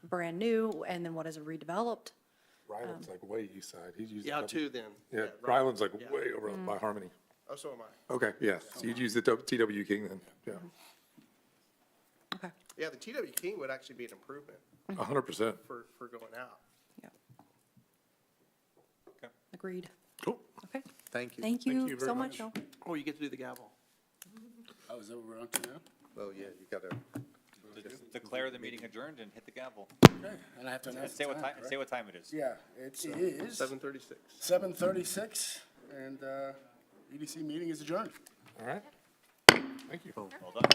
brand new, and then what is redeveloped. Ryland's like way east side. He's used. a Yeah, couple- two then. Yeah, right. Ryland's like Yeah. way over by Harmony. Oh, so am I. Okay, yeah, so you'd use the TW King then, yeah, Okay, Yeah, the TW King would actually be an improvement 100%. for going out. yeah. Agreed. Cool. Okay, Thank you. thank you you very so much. much, y'all. Oh, you get to do the gavel. Oh, is that what we're on to now? Well, yeah, you gotta, Declare the meeting adjourned and hit the gavel. Okay, and I have to And announce say the what time, time, correct? say what time it is. Yeah, it is 7:36. 7:36, and EDC meeting is adjourned. All right. Thank you. Well done.